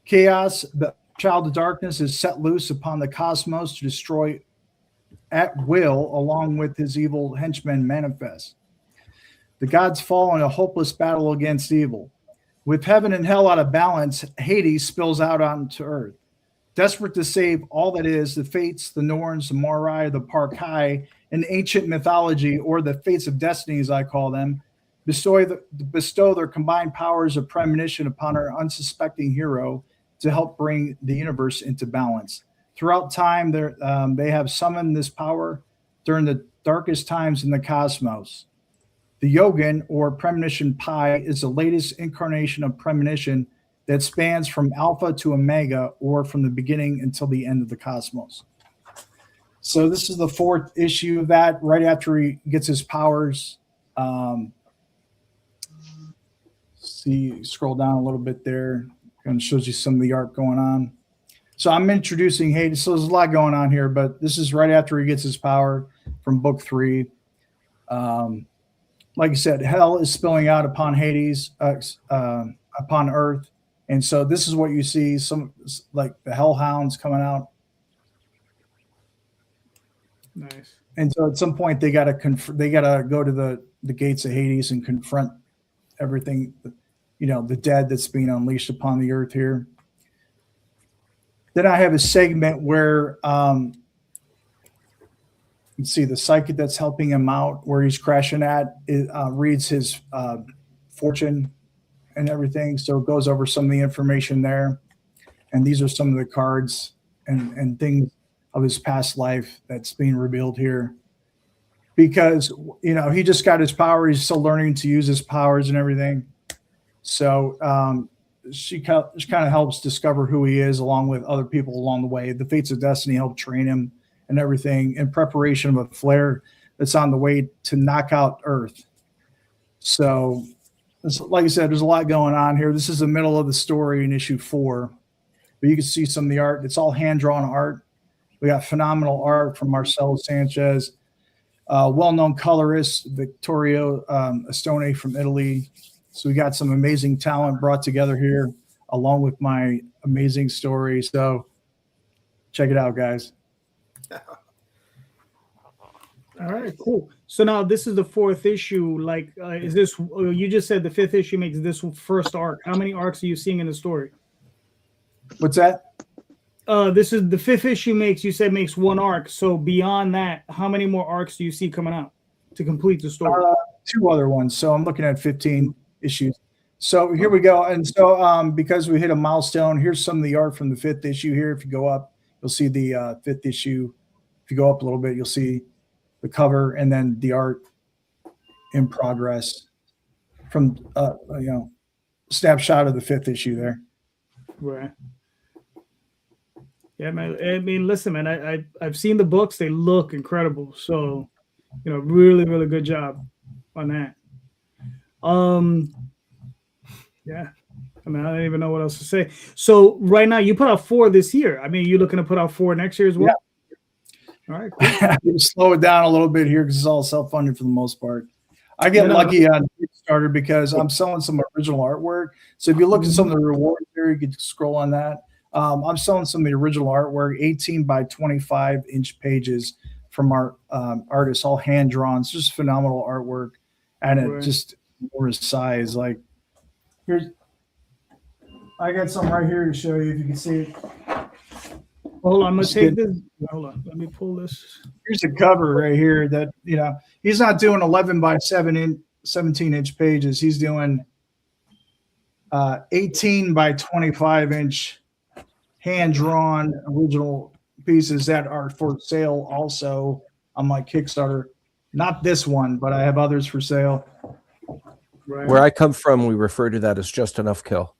Chaos, the child of darkness, is set loose upon the cosmos to destroy at will, along with his evil henchmen manifest. The gods fall in a hopeless battle against evil. With heaven and hell out of balance, Hades spills out onto earth. Desperate to save all that is, the Fates, the Norns, the Moirai, the Parkai, in ancient mythology, or the Fates of Destiny, as I call them, bestow their combined powers of premonition upon our unsuspecting hero to help bring the universe into balance. Throughout time, they have summoned this power during the darkest times in the cosmos. The Yogin, or Premonition Pi, is the latest incarnation of premonition that spans from Alpha to Omega, or from the beginning until the end of the cosmos. So this is the fourth issue of that, right after he gets his powers. See, scroll down a little bit there. Kind of shows you some of the art going on. So I'm introducing Hades. So there's a lot going on here, but this is right after he gets his power from book 3. Like I said, hell is spilling out upon Hades, upon Earth. And so this is what you see, some like the hellhounds coming out. Nice. And so at some point they gotta go to the gates of Hades and confront everything, the dead that's being unleashed upon the earth here. Then I have a segment where you can see the psychic that's helping him out, where he's crashing at, reads his fortune and everything. So it goes over some of the information there. And these are some of the cards and things of his past life that's being revealed here. Because, he just got his power. He's still learning to use his powers and everything. So she kind of helps discover who he is along with other people along the way. The Fates of Destiny help train him and everything in preparation of a flare that's on the way to knock out Earth. So, like I said, there's a lot going on here. This is the middle of the story in issue 4, but you can see some of the art. It's all hand-drawn art. We got phenomenal art from Marcelo Sanchez, well-known colorist Vittorio Astone from Italy. So we got some amazing talent brought together here, along with my amazing story. So check it out, guys. All right, cool. So now this is the 4th issue. Like, is this? You just said the 5th issue makes this first arc. How many arcs are you seeing in the story? What's that? This is the 5th issue. Makes 1 arc. So beyond that, how many more arcs do you see coming out to complete the story? 2 other ones. So I'm looking at 15 issues. So here we go. And so because we hit a milestone, here's some of the art from the 5th issue here. If you go up, you'll see the 5th issue. If you go up a little bit, you'll see the cover and then the art in progress from snapshot of the 5th issue there. Right. Yeah, man. I mean, listen, man. I've seen the books; they look incredible. So, really, really good job on that. Yeah. I mean, I don't even know what else to say. So, right now, you put out 4 this year. I mean, you looking to put out 4 next year as well? Yeah. All right. Cool. Slow it down a little bit here because it's all self-funded for the most part. I get lucky on Kickstarter because I'm selling some original artwork. So if you look at some of the rewards there, you can scroll on that. I'm selling some of the original artwork, 18 by 25 inch pages from our artists, all hand drawn. It's just phenomenal artwork, and it just more size. Like here's, I got some right here to show you if you can see it. Hold on, I'm gonna take this. Hold on, let me pull this. Here's a cover right here that he's not doing 11 by 17 inch pages. He's doing 18 by 25 inch hand-drawn original pieces that are for sale also on my Kickstarter. Not this one, but I have others for sale. Right. Where I come from, we refer to that as just enough kill.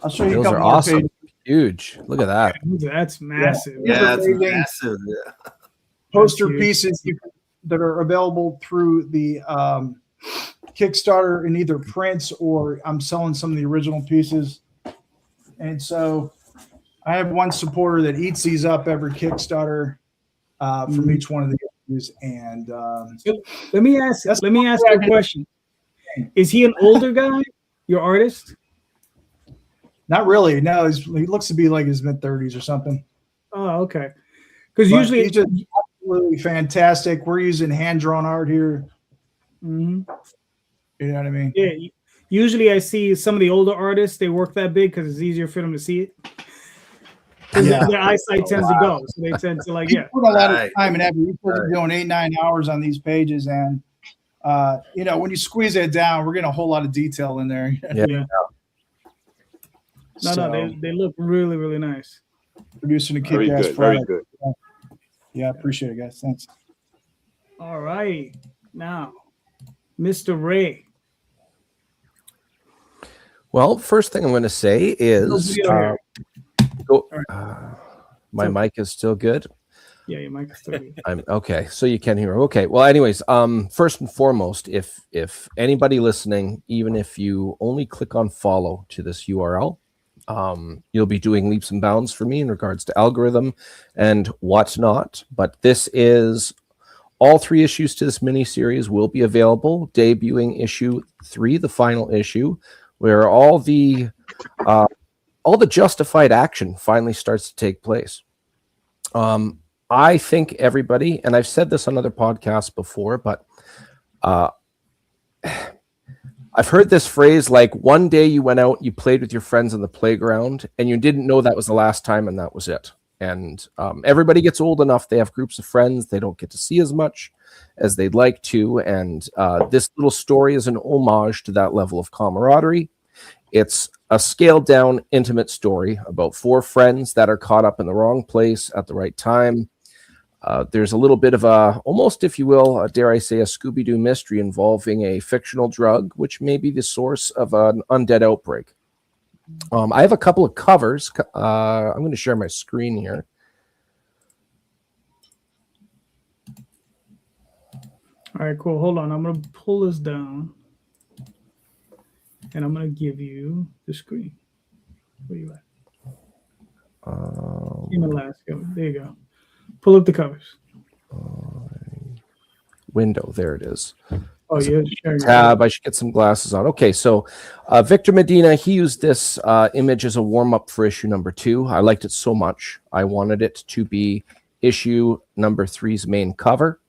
I'll show you. Those are awesome. Pages. Huge. Look at that. That's massive. Yeah, that's massive. Yeah. Poster pieces that are available through the Kickstarter in either prints or I'm selling some of the original pieces. And so I have one supporter that eats these up every Kickstarter from each one of the issues. And so let me ask you a question. Is he an older guy, your artist? Not really. No, he looks to be like his mid-30s or something. Oh, okay. Because usually he's just absolutely fantastic. We're using hand-drawn art here. Mm-hmm. You know what I mean? Yeah. Usually I see some of the older artists, they work that big because it's easier for them to see it. Yeah. Their eyesight tends to go. So they tend to put a lot of time and effort. We're doing 8-9 hours on these pages. And, when you squeeze it down, we're getting a whole lot of detail in there. Yeah. No, they look really, really nice. Producing a kick-ass product. Very good. Yeah, appreciate it, guys. Thanks. All right. Now, Mr. Ray. Well, first thing I'm going to say is my mic is still good. Yeah, your mic is still good. Okay, so you can hear. Okay, well, anyways, first and foremost, if anybody listening, even if you only click on follow to this URL, you'll be doing leaps and bounds for me in regards to algorithm and whatnot. But this is all 3 issues to this mini series will be available, debuting issue 3, the final issue, where all the justified action finally starts to take place. I think everybody, and I've said this on other podcasts before, but I've heard this phrase like, one day you went out, you played with your friends on the playground, and you didn't know that was the last time, and that was it. And everybody gets old enough, they have groups of friends, they don't get to see as much as they'd like to, and this little story is an homage to that level of camaraderie. It's a scaled down, intimate story about 4 friends that are caught up in the wrong place at the right time. There's a little bit of a, almost, if you will, dare I say, a Scooby-Doo mystery involving a fictional drug, which may be the source of an undead outbreak. I have a couple of covers. I'm going to share my screen here. All right, cool. Hold on. I'm going to pull this down. And I'm going to give you the screen. Where you at? In the last cover. There you go. Pull up the covers. Window. There it is. Oh, yeah. Tab. I should get some glasses on. Okay, so Victor Medina, he used this image as a warm-up for issue number 2. I liked it so much. I wanted it to be issue number 3's main cover.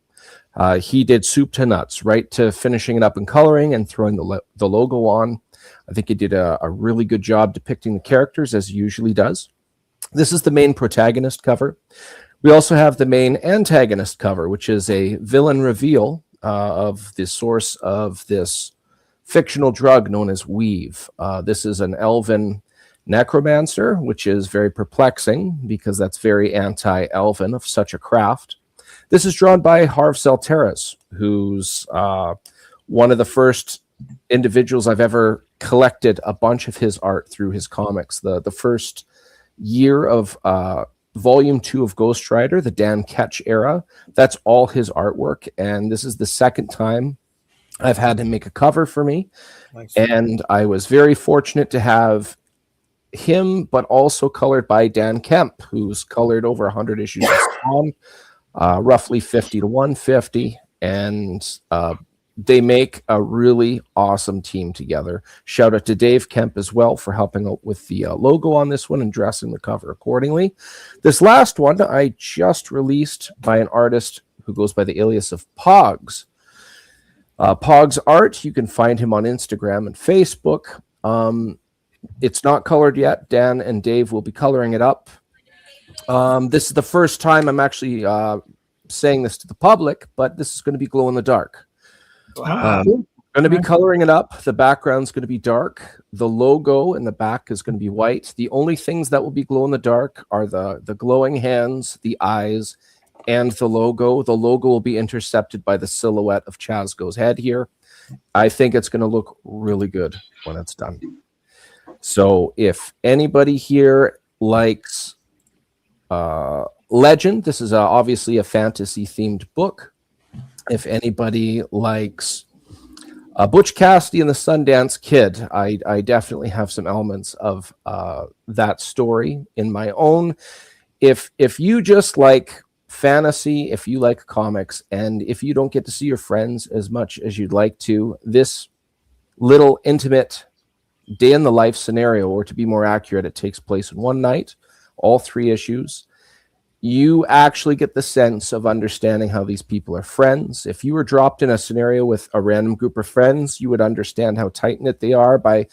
He did soup to nuts, right to finishing it up and coloring and throwing the logo on. I think he did a really good job depicting the characters, as he usually does. This is the main protagonist cover. We also have the main antagonist cover, which is a villain reveal of the source of this fictional drug known as weave. This is an elven necromancer, which is very perplexing because that's very anti-elven of such a craft. This is drawn by Harv Selteris, who's one of the first individuals I've ever collected a bunch of his art through his comics. The first year of volume 2 of Ghost Rider, the Dan Ketch era, that's all his artwork. And this is the second time I've had him make a cover for me. Nice. And I was very fortunate to have him, but also colored by Dan Kemp, who's colored over 100 issues of Spawn, roughly 50 to 150. And they make a really awesome team together. Shout out to Dave Kemp as well for helping out with the logo on this one and dressing the cover accordingly. This last one I just released by an artist who goes by the alias of Pogs. Pogs Art, you can find him on Instagram and Facebook. It's not colored yet. Dan and Dave will be coloring it up. This is the first time I'm actually saying this to the public, but this is going to be glow in the dark. Wow. Going to be coloring it up. The background's going to be dark. The logo in the back is going to be white. The only things that will be glow in the dark are the glowing hands, the eyes, and the logo. The logo will be intercepted by the silhouette of Chazgo's head here. I think it's going to look really good when it's done. So if anybody here likes Legend, this is obviously a fantasy-themed book. If anybody likes Butch Cassidy and the Sundance Kid, I definitely have some elements of that story in my own. If you just like fantasy, if you like comics, and if you don't get to see your friends as much as you'd like to, this little intimate day in the life scenario, or to be more accurate, it takes place in one night, all 3 issues. You actually get the sense of understanding how these people are friends. If you were dropped in a scenario with a random group of friends, you would understand how tight-knit they are by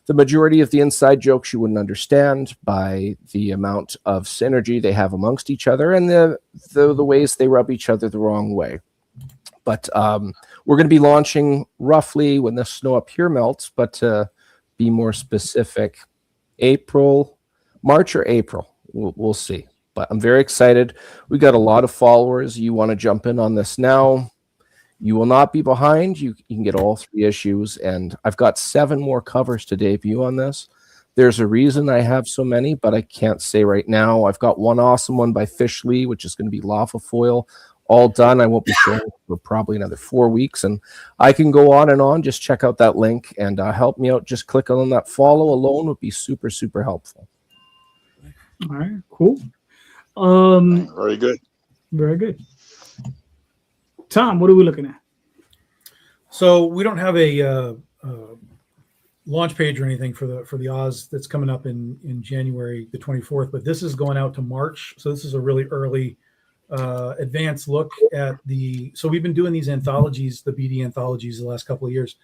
the majority of the inside jokes you wouldn't understand, by the amount of synergy they have amongst each other, and the ways they rub each other the wrong way. But we're going to be launching roughly when the snow up here melts, but to be more specific, March or April. We'll see. But I'm very excited. We got a lot of followers. You want to jump in on this now, you will not be behind. You can get all 3 issues, and I've got 7 more covers to debut on this. There's a reason I have so many, but I can't say right now. I've got one awesome one by Fish Lee, which is going to be lava foil, all done. I won't be showing for probably another 4 weeks, and I can go on and on. Just check out that link and help me out. Just click on that follow alone would be super, super helpful. All right, cool. Very good. Very good. Tom, what are we looking at? So we don't have a launch page or anything for the Oz that's coming up in January the 24th, but this is going out to March. So this is a really early advanced look at so we've been doing these anthologies, the BD anthologies, the last couple of years,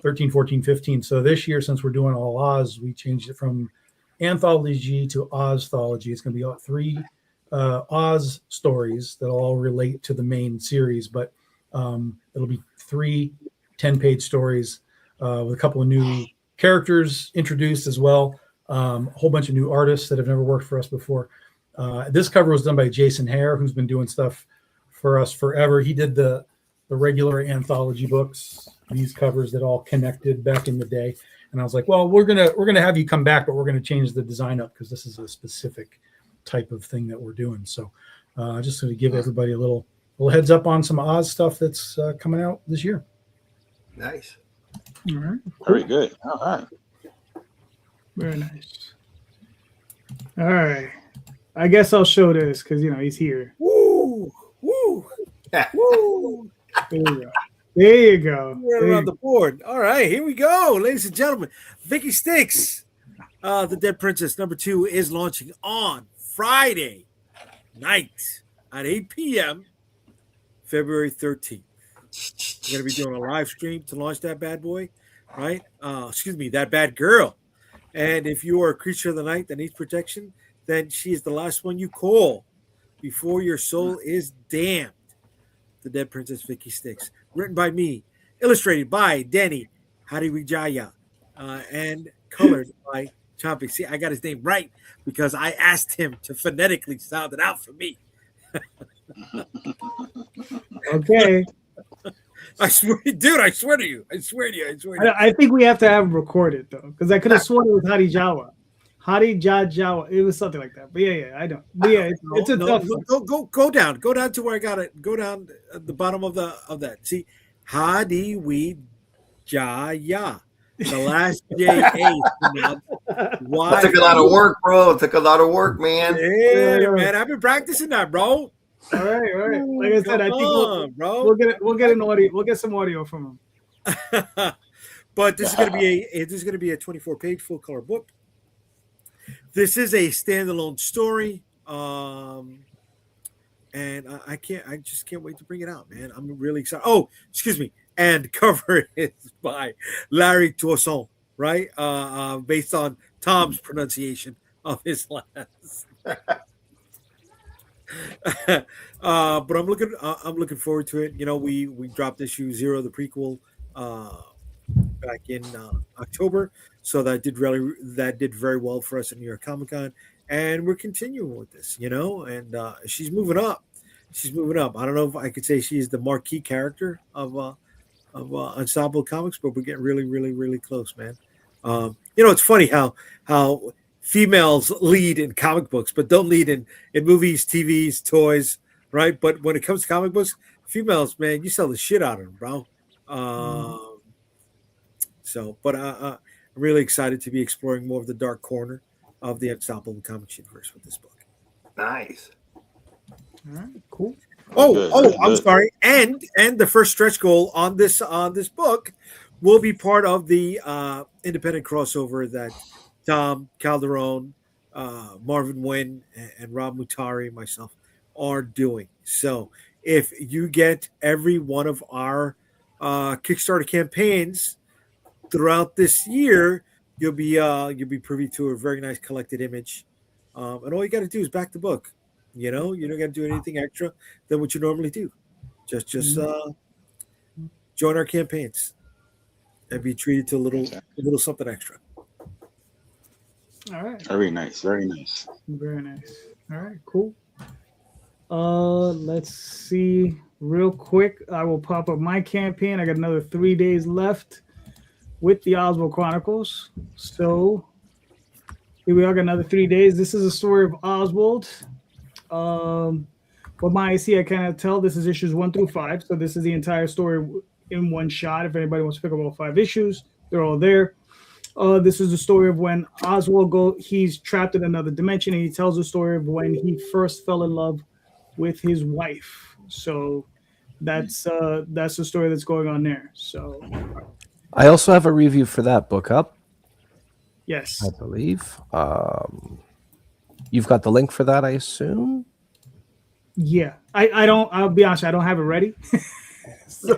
13, 14, 15. So this year, since we're doing all Oz, we changed it from anthology to Ozthology. It's going to be 3 Oz stories that all relate to the main series, but it'll be 3 10-page stories with a couple of new characters introduced as well, a whole bunch of new artists that have never worked for us before. This cover was done by Jason Hare, who's been doing stuff for us forever. He did the regular anthology books, these covers that all connected back in the day. And I was like, well, we're gonna have you come back, but we're gonna change the design up because this is a specific type of thing that we're doing. So just going to give everybody a little heads up on some Oz stuff that's coming out this year. Nice. All right. Very good. All right. Very nice. All right. I guess I'll show this because he's here. Woo! Woo! Woo! There you go. There you go. Right around the board. All right, here we go, ladies and gentlemen. Vicky Sticks, The Dead Princess #2 is launching on Friday night at 8 p.m. February 13th. We're going to be doing a live stream to launch that bad boy, right? That bad girl. And if you are a creature of the night that needs protection, then she is the last one you call before your soul is damned. The Dead Princess Vicky Sticks. Written by me, illustrated by Danny Hariwijaya, and colored by Chompy. See, I got his name right because I asked him to phonetically sound it out for me. Okay. I swear to you. I think we have to have him recorded though, because I could have sworn it was Hari Jawa. It was something like that. But yeah, I don't. But yeah, it's a tough one. Go down to where I got it. Go down at the bottom of that. See, Hadi Jaya. The last J-A. That took a lot of work, bro. It took a lot of work, man. Yeah, man. I've been practicing that, bro. All right. Like I said, I think we'll get an audio. We'll get some audio from him. But this is gonna be a 24-page full color book. This is a standalone story, and I just can't wait to bring it out, man. I'm really excited. Oh, excuse me. And cover is by Larry Toussaint, right? Based on Tom's pronunciation of his last. But I'm looking forward to it. We dropped issue 0, the prequel, back in October, so that did very well for us at New York Comic Con, and we're continuing with this. And she's moving up. I don't know if I could say she's the marquee character of Ensemble Comics, but we're getting really, really, really close, man. It's funny how females lead in comic books, but don't lead in movies, TVs, toys, right? But when it comes to comic books, females, man, you sell the shit out of them, bro. I'm really excited to be exploring more of the dark corner of the Ensemble Comics universe with this book. Nice. All right, cool. I'm sorry. And the first stretch goal on this book will be part of the independent crossover that Tom Calderon, Marvin Nguyen, and Rob Mutari and myself are doing. So if you get every one of our Kickstarter campaigns throughout this year, you'll be privy to a very nice collected image. And all you got to do is back the book. You don't got to do anything extra than what you normally do. Just join our campaigns and be treated to a little something extra. All right. Very nice. Very nice. Very nice. All right, cool. Let's see real quick. I will pop up my campaign. I got another 3 days left with the Oswald Chronicles. So here we are, got another 3 days. This is a story of Oswald. What my IC I cannot tell. This is issues 1 through 5. So this is the entire story in one shot. If anybody wants to pick up all 5 issues, they're all there. This is the story of when Oswald he's trapped in another dimension, and he tells the story of when he first fell in love with his wife. So that's the story that's going on there. So I also have a review for that book up. Yes, I believe. You've got the link for that, I assume. Yeah, I don't. I'll be honest, I don't have it ready.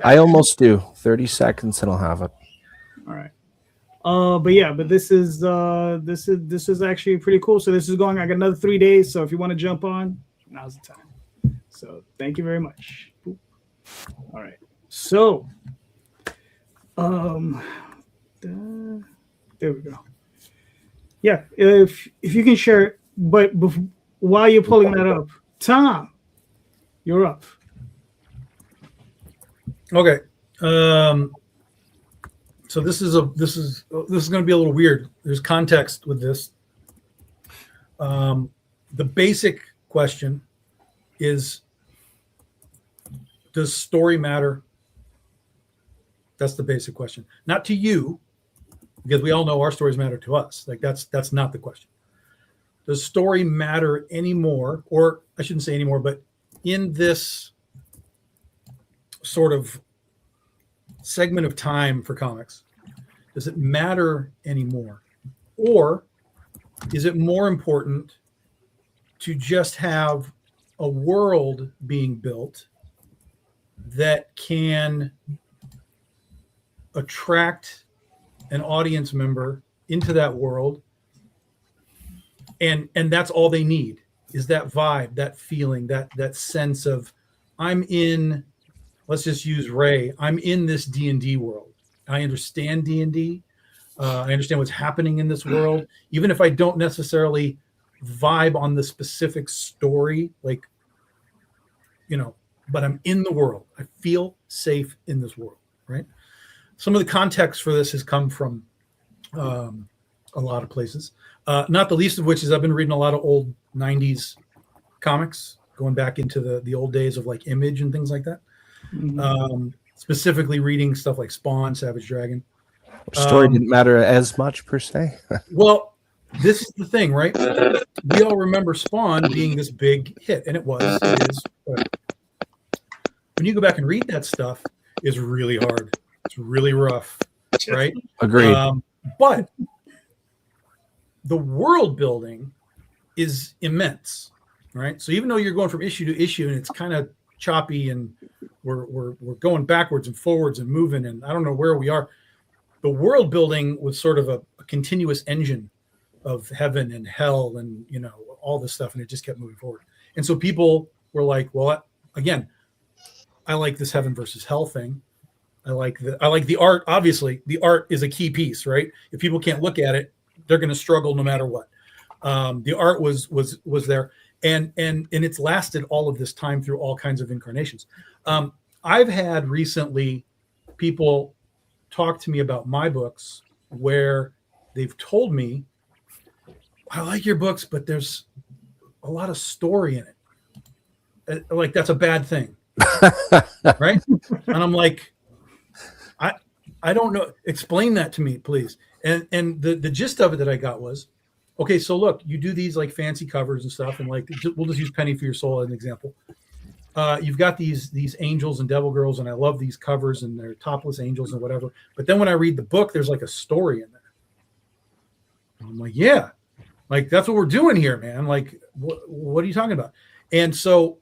I almost do. 30 seconds and I'll have it. All right. But this is actually pretty cool. So this is going. I got another 3 days. So if you want to jump on, now's the time. So thank you very much. All right. So, there we go. Yeah, if you can share it, but while you're pulling that up, Tom, you're up. Okay. So this is going to be a little weird. There's context with this. The basic question is, does story matter? That's the basic question. Not to you, because we all know our stories matter to us. Like that's not the question. Does story matter anymore? Or I shouldn't say anymore, but in this sort of segment of time for comics, does it matter anymore? Or is it more important to just have a world being built that can attract an audience member into that world, and that's all they need, is that vibe, that feeling, that sense of, I'm in, let's just use Ray, I'm in this D&D world. I understand D&D. I understand what's happening in this world, even if I don't necessarily vibe on the specific story, like, but I'm in the world. I feel safe in this world, right? Some of the context for this has come from a lot of places, not the least of which is I've been reading a lot of old 90s comics, going back into the old days of like Image and things like that. Mm-hmm. Specifically reading stuff like Spawn, Savage Dragon. Story didn't matter as much per se. Well, this is the thing, right? We all remember Spawn being this big hit, and it is. When you go back and read that stuff, it's really hard. It's really rough, right? Agreed. But the world building is immense, right? So even though you're going from issue to issue and it's kind of choppy and we're going backwards and forwards and moving and I don't know where we are, the world building was sort of a continuous engine of heaven and hell and all this stuff, and it just kept moving forward. And so people were like, well, again, I like this heaven versus hell thing. I like the art. Obviously, the art is a key piece, right? If people can't look at it, they're going to struggle no matter what. The art was there, and it's lasted all of this time through all kinds of incarnations. I've had recently people talk to me about my books where they've told me, I like your books, but there's a lot of story in it. Like that's a bad thing, right? And I'm like, I don't know. Explain that to me, please. And the gist of it that I got was, okay, so look, you do these like fancy covers and stuff, and like we'll just use Penny for Your Soul as an example. You've got these angels and devil girls, and I love these covers, and they're topless angels and whatever. But then when I read the book, there's like a story in there. And I'm like, yeah, like that's what we're doing here, man. Like, what are you talking about? And so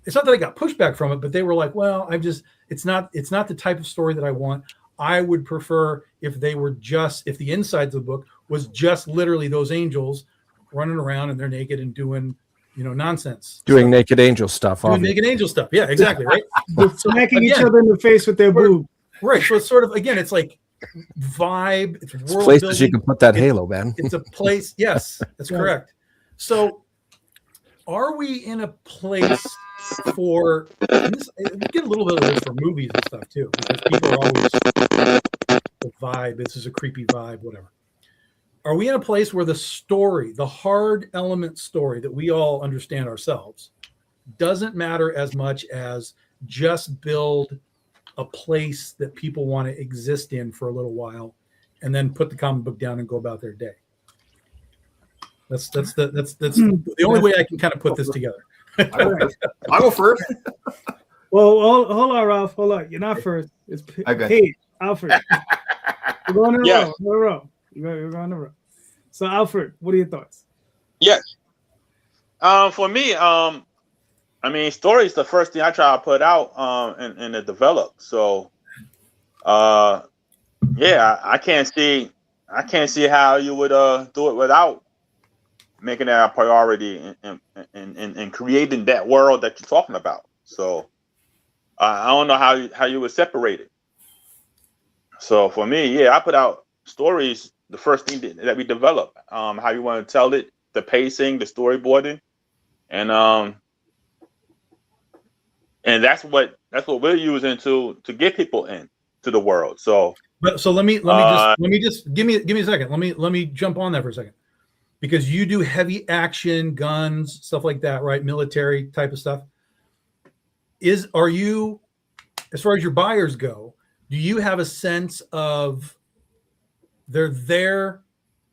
it's not that I got pushback from it, but they were like, well, it's not the type of story that I want. I would prefer if the insides of the book was just literally those angels running around and they're naked and doing, nonsense. Doing naked angel stuff. Doing naked angel stuff. Yeah, exactly. Right. Smacking each other in the face with their boob. Right. So it's sort of, again, it's like vibe. It's world places building. You can put that halo, man. It's a place. Yes, that's correct. So are we in a place for this? We get a little bit of this for movies and stuff too, because people are always the vibe. This is a creepy vibe, whatever. Are we in a place where the story, the hard element story that we all understand ourselves, doesn't matter as much as just build a place that people want to exist in for a little while, and then put the comic book down and go about their day? That's the only way I can kind of put this together. I'll go first. Well, hold on, Ralph. Hold on. You're not first. It's Paige Alfred. You're going in a row. You're going in a row. So, Alfred, what are your thoughts? Yes. For me, story is the first thing I try to put out and to develop. So, I can't see how you would do it without making that a priority and creating that world that you're talking about. So I don't know how you would separate it. So for me, I put out stories, the first thing that we develop, how you want to tell it, the pacing, the storyboarding, and that's what That's what we're using to get people in to the world. So, but so let me just give me a second. Let me jump on that for a second, because you do heavy action, guns, stuff like that, right? Military type of stuff. Are you, as far as your buyers go, do you have a sense of they're there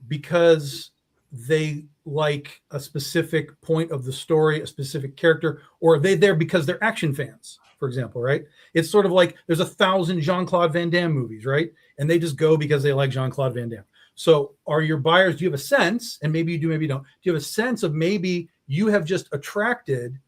because they like a specific point of the story, a specific character, or are they there because they're action fans, for example, right? It's sort of like there's 1,000 Jean-Claude Van Damme movies, right? And they just go because they like Jean-Claude Van Damme. So are your buyers, do you have a sense, and maybe you do, maybe you don't, do you have a sense of maybe you have just attracted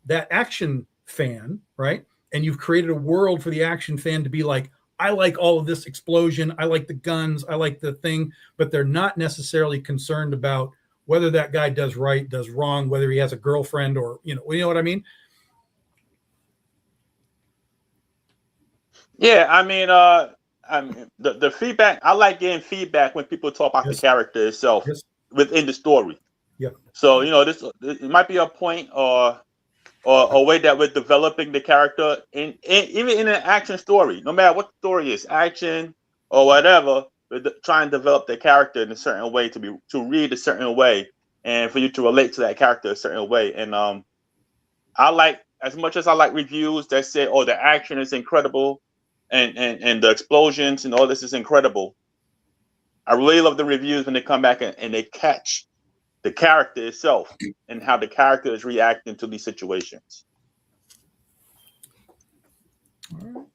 that action fan, right? And you've created a world for the action fan to be like, I like all of this explosion, I like the guns, I like the thing, but they're not necessarily concerned about whether that guy does right, does wrong, whether he has a girlfriend, or you know what I mean? Yeah, I mean, the feedback. I like getting feedback when people talk about the character itself within the story. Yeah. So it might be a point or a way that we're developing the character even in an action story. No matter what the story is, action or whatever, we're trying to develop the character in a certain way to read a certain way, and for you to relate to that character a certain way. And I like, as much as I like reviews that say, "Oh, the action is incredible," and the explosions and all this is incredible. I really love the reviews when they come back and they catch the character itself and how the character is reacting to these situations. All right.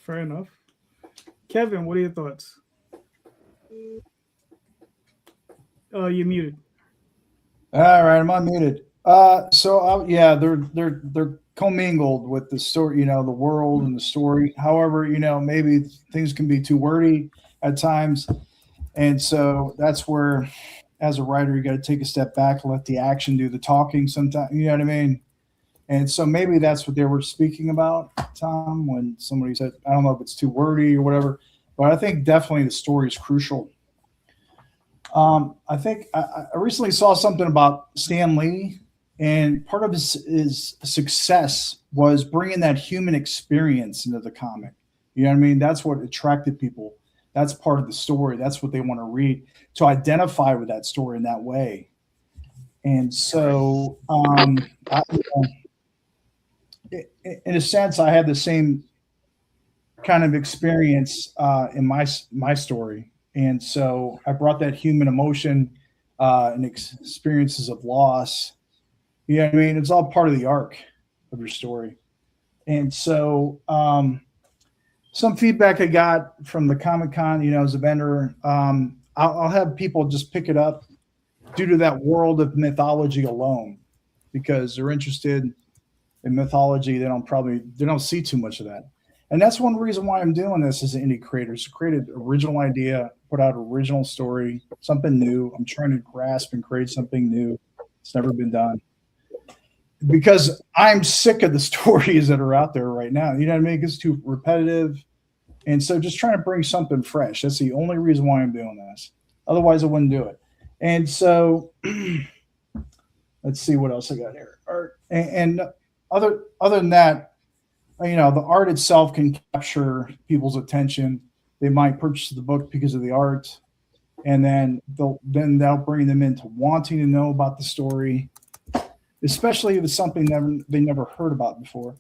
Fair enough. Kevin, what are your thoughts? Oh, you're muted. All right, I'm unmuted. Yeah, they're commingled with the story, the world and the story. However, maybe things can be too wordy at times, and so that's where, as a writer, you got to take a step back and let the action do the talking sometimes. You know what I mean? And so maybe that's what they were speaking about, Tom, when somebody said, I don't know if it's too wordy or whatever, but I think definitely the story is crucial. I think I recently saw something about Stan Lee, and part of his success was bringing that human experience into the comic. You know what I mean? That's what attracted people. That's part of the story. That's what they want to read, to identify with that story in that way. And so, in a sense, I had the same kind of experience in my story. And so I brought that human emotion and experiences of loss. You know what I mean? It's all part of the arc of your story. And so some feedback I got from the Comic-Con, as a vendor, I'll have people just pick it up due to that world of mythology alone, because they're interested in mythology. They don't see too much of that. And that's one reason why I'm doing this as an indie creator, to create an original idea, put out an original story, something new. I'm trying to grasp and create something new. It's never been done. Because I'm sick of the stories that are out there right now. You know what I mean? It's too repetitive. And so just trying to bring something fresh. That's the only reason why I'm doing this. Otherwise, I wouldn't do it. And so let's see what else I got here. Art. And other than that, the art itself can capture people's attention. They might purchase the book because of the art, and then that'll bring them into wanting to know about the story, especially if it's something they never heard about before.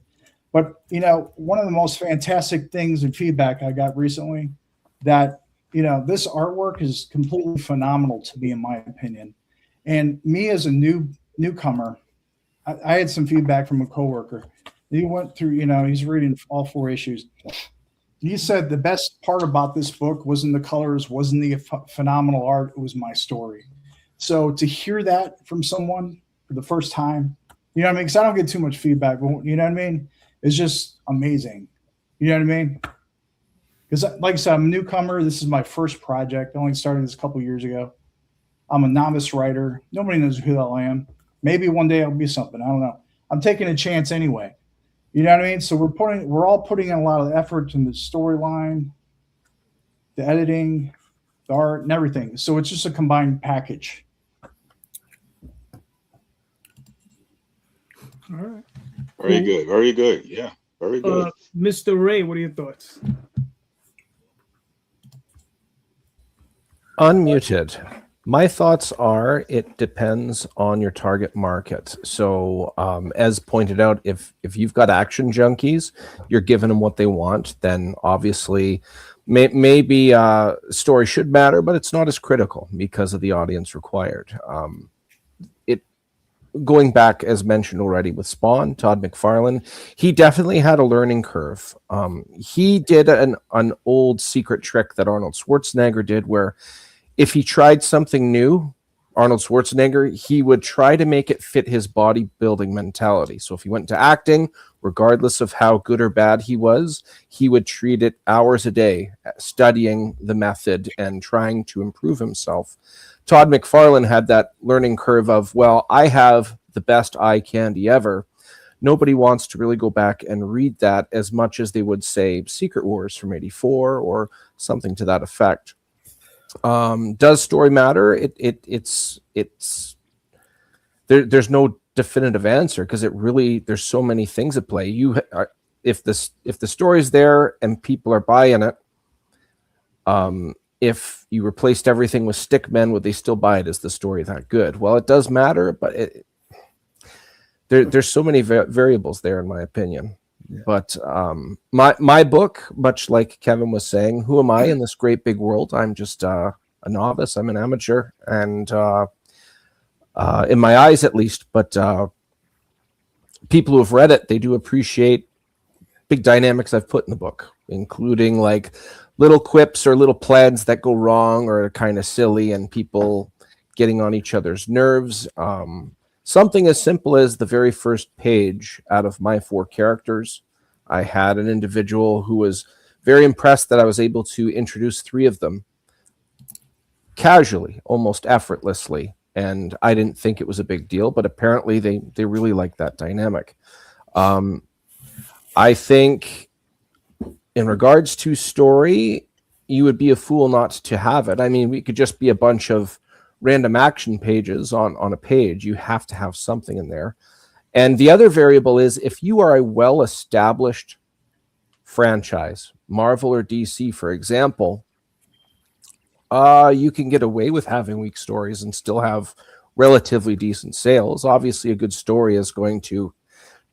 But one of the most fantastic things and feedback I got recently, that this artwork is completely phenomenal to me, in my opinion. And me as a newcomer, I had some feedback from a coworker. He went through, he's reading all 4 issues. He said the best part about this book wasn't the colors, wasn't the phenomenal art, it was my story. So to hear that from someone for the first time, you know what I mean? Because I don't get too much feedback, but you know what I mean? It's just amazing. You know what I mean? Because like I said, I'm a newcomer. This is my first project. I only started this a couple years ago. I'm a novice writer. Nobody knows who the hell I am. Maybe one day I'll be something. I don't know. I'm taking a chance anyway. You know what I mean? So we're all putting in a lot of effort in the storyline, the editing, the art, and everything. So it's just a combined package. All right. Very good. Very good. Yeah. Very good. Mr. Ray, what are your thoughts? Unmuted. My thoughts are it depends on your target market. So, as pointed out, if you've got action junkies, you're giving them what they want, then obviously maybe story should matter, but it's not as critical because of the audience required. Going back, as mentioned already, with Spawn, Todd McFarlane, he definitely had a learning curve. He did an old secret trick that Arnold Schwarzenegger did, where if he tried something new, Arnold Schwarzenegger, he would try to make it fit his bodybuilding mentality. So if he went into acting, regardless of how good or bad he was, he would treat it hours a day, studying the method and trying to improve himself. Todd McFarlane had that learning curve of, well, I have the best eye candy ever. Nobody wants to really go back and read that as much as they would say Secret Wars from '84 or something to that effect. Does story matter? It's there's no definitive answer because there's so many things at play. If the story's there and people are buying it, if you replaced everything with stickmen, would they still buy it? Is the story that good? Well, it does matter, but there's so many variables there, in my opinion. Yeah. But my book, much like Kevin was saying, who am I in this great big world? I'm just a novice. I'm an amateur, and in my eyes, at least. But people who have read it, they do appreciate big dynamics I've put in the book, including like little quips or little plans that go wrong or are kind of silly, and people getting on each other's nerves. Something as simple as the very first page out of my 4 characters, I had an individual who was very impressed that I was able to introduce 3 of them casually, almost effortlessly. And I didn't think it was a big deal, but apparently they really like that dynamic. I think in regards to story, you would be a fool not to have it. I mean, we could just be a bunch of random action pages on a page. You have to have something in there. And the other variable is if you are a well-established franchise, Marvel or DC, for example, you can get away with having weak stories and still have relatively decent sales. Obviously, a good story is going to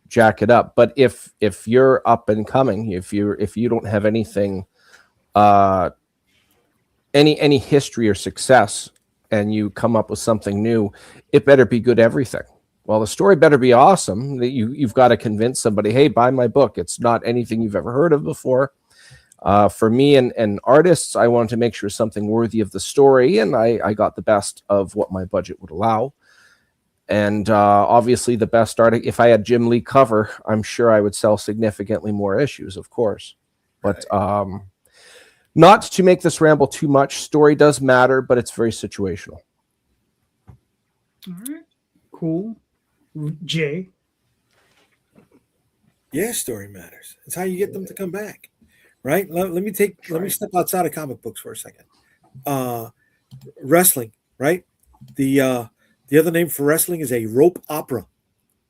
jack it up. But if you're up and coming, if you don't have anything, any history or success, and you come up with something new, it better be good everything. Well, the story better be awesome. That you've got to convince somebody, hey, buy my book. It's not anything you've ever heard of before. For me and artists, I wanted to make sure something worthy of the story, and I got the best of what my budget would allow. And obviously the best art, if I had Jim Lee cover, I'm sure I would sell significantly more issues, of course. But not to make this ramble too much, story does matter, but it's very situational. All right, cool. Jay? Yeah, story matters. It's how you get them to come back, right? Let me step outside of comic books for a second. Wrestling, right? The other name for wrestling is a rope opera.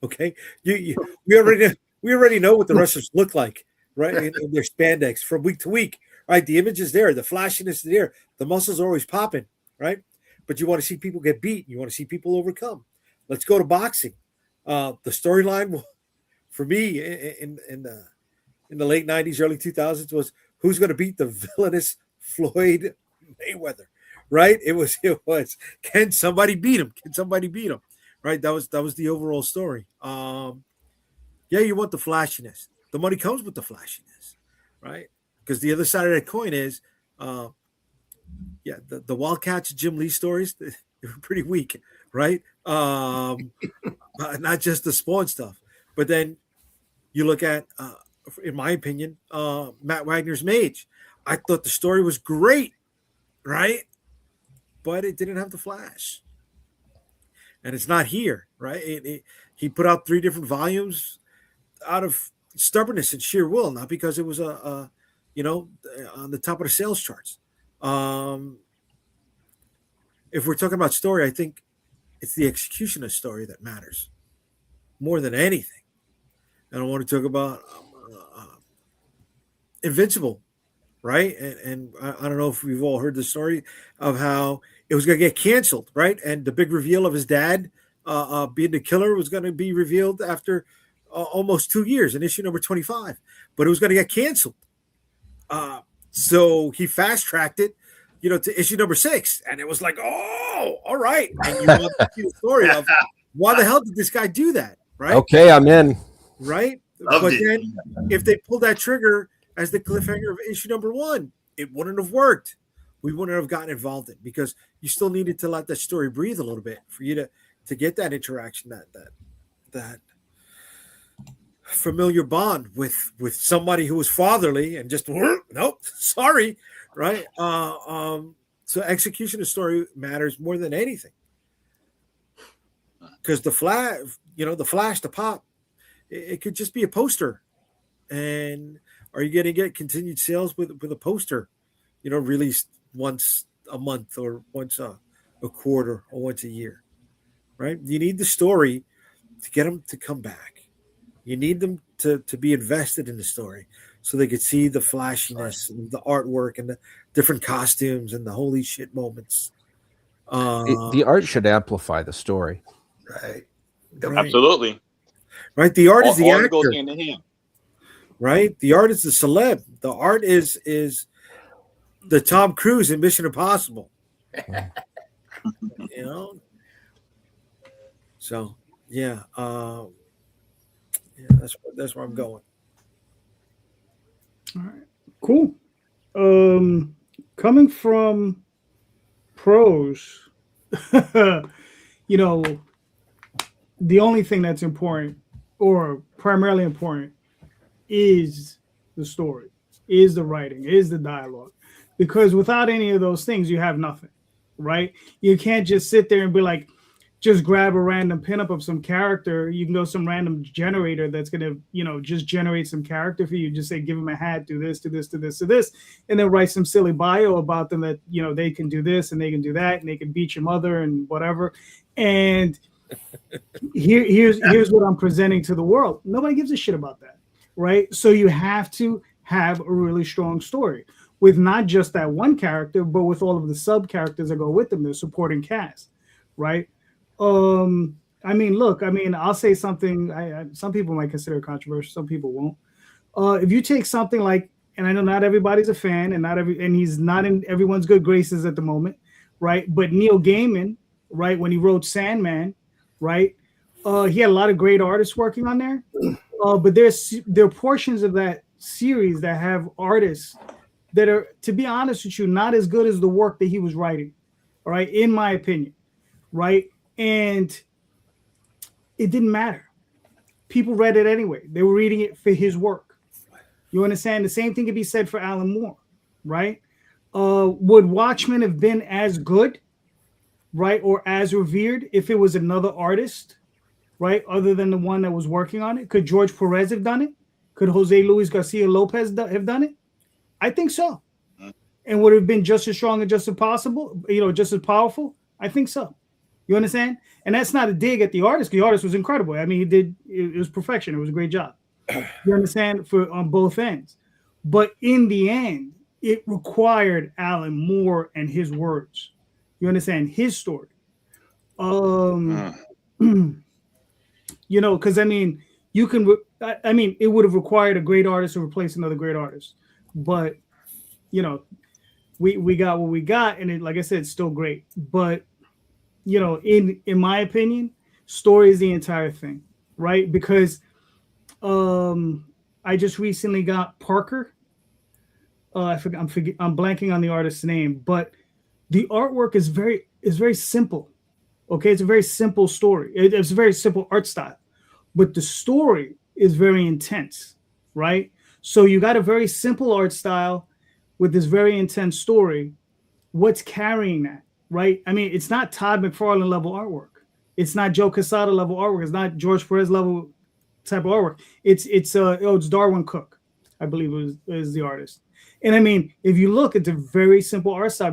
Okay, we already know what the wrestlers look like, right? In their spandex from week to week, right? The image is there, the flashiness is there, the muscles are always popping, right? But you want to see people get beat, you want to see people overcome. Let's go to boxing. The storyline for me in the late 90s, early 2000s was who's going to beat the villainous Floyd Mayweather, right? It was can somebody beat him? Can somebody beat him? Right? That was the overall story. Yeah, you want the flashiness. The money comes with the flashiness, right? Because the other side of that coin is, the Wildcats Jim Lee stories, they were pretty weak, right? Not just the Spawn stuff, but then you look at, in my opinion, Matt Wagner's Mage. I thought the story was great, right? But it didn't have the flash. And it's not here, right? He put out 3 different volumes out of stubbornness and sheer will, not because it was on the top of the sales charts. If we're talking about story, I think it's the execution of story that matters more than anything. And I want to talk about Invincible, right? And I don't know if we've all heard the story of how it was going to get canceled, right? And the big reveal of his dad being the killer was going to be revealed after almost 2 years in issue number 25, but it was going to get canceled. So he fast tracked it, to issue number 6, and it was like, oh, all right. And you want to see the story of why the hell did this guy do that, right? Okay, I'm in. Right, Loved but it. then if they pulled that trigger as the cliffhanger of issue number 1, it wouldn't have worked. We wouldn't have gotten involved in it because you still needed to let that story breathe a little bit for you to get that interaction, that familiar bond with somebody who was fatherly and just nope, sorry, right? So execution of story matters more than anything, because the flash, the pop, it could just be a poster, and are you going to get continued sales with a poster, released once a month or once a quarter or once a year, right? You need the story to get them to come back. You need them to be invested in the story so they could see the flashiness and the artwork and the different costumes and the holy shit moments. The art should amplify the story. Right. Absolutely. Right. The art is the all actor. goes hand in hand. Right. The art is the celeb. The art is the Tom Cruise in Mission Impossible. So yeah. That's where I'm going. All right, cool. Coming from pros, the only thing that's important or primarily important is the story, is the writing, is the dialogue. Because without any of those things, you have nothing, right? You can't just sit there and be like, just grab a random pinup of some character. You can go some random generator that's going to, just generate some character for you. Just say, give them a hat, do this, do this, do this, do this. And then write some silly bio about them that, they can do this and they can do that and they can beat your mother and whatever. And here's what I'm presenting to the world. Nobody gives a shit about that, right? So you have to have a really strong story with not just that one character, but with all of the sub characters that go with them, the supporting cast, right? I'll say something. Some people might consider it controversial. Some people won't. If you take something like, and I know not everybody's a fan, and he's not in everyone's good graces at the moment, right? But Neil Gaiman, right, when he wrote Sandman, right, he had a lot of great artists working on there. But there are portions of that series that have artists that are, to be honest with you, not as good as the work that he was writing. All right, in my opinion, right. And it didn't matter. People read it anyway. They were reading it for his work. You understand? The same thing could be said for Alan Moore, right? Would Watchmen have been as good, right, or as revered if it was another artist, right, other than the one that was working on it? Could George Perez have done it? Could Jose Luis Garcia Lopez have done it? I think so. And would it have been just as strong and just as possible, just as powerful? I think so. You understand? And that's not a dig at the artist. The artist was incredible. I mean, it was perfection. It was a great job. You understand? On both ends. But in the end, it required Alan Moore and his words. You understand? His story. Because it would have required a great artist to replace another great artist. But, we got what we got, and like I said, it's still great. But in my opinion, story is the entire thing, right? Because I just recently got Parker. I'm blanking on the artist's name, but the artwork is very simple. Okay, it's a very simple story. It's a very simple art style, but the story is very intense, right? So you got a very simple art style with this very intense story. What's carrying that? Right? I mean, it's not Todd McFarlane level artwork. It's not Joe Quesada level artwork. It's not George Perez level type of artwork. It's Darwin Cook, I believe is the artist. And I mean, if you look at the very simple art style,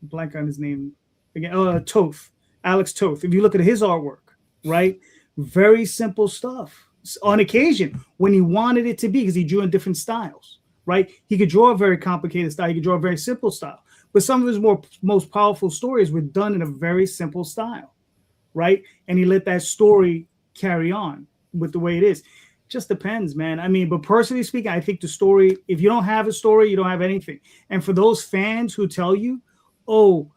blank on his name again. Toth, Alex Toth. If you look at his artwork, right? Very simple stuff. on occasion when he wanted it to be, because he drew in different styles, right? He could draw a very complicated style. He could draw a very simple style. But some of his most powerful stories were done in a very simple style, right? And he let that story carry on with the way it is. Just depends, man. I mean, but personally speaking, I think the story, if you don't have a story, you don't have anything. And for those fans who tell you, oh,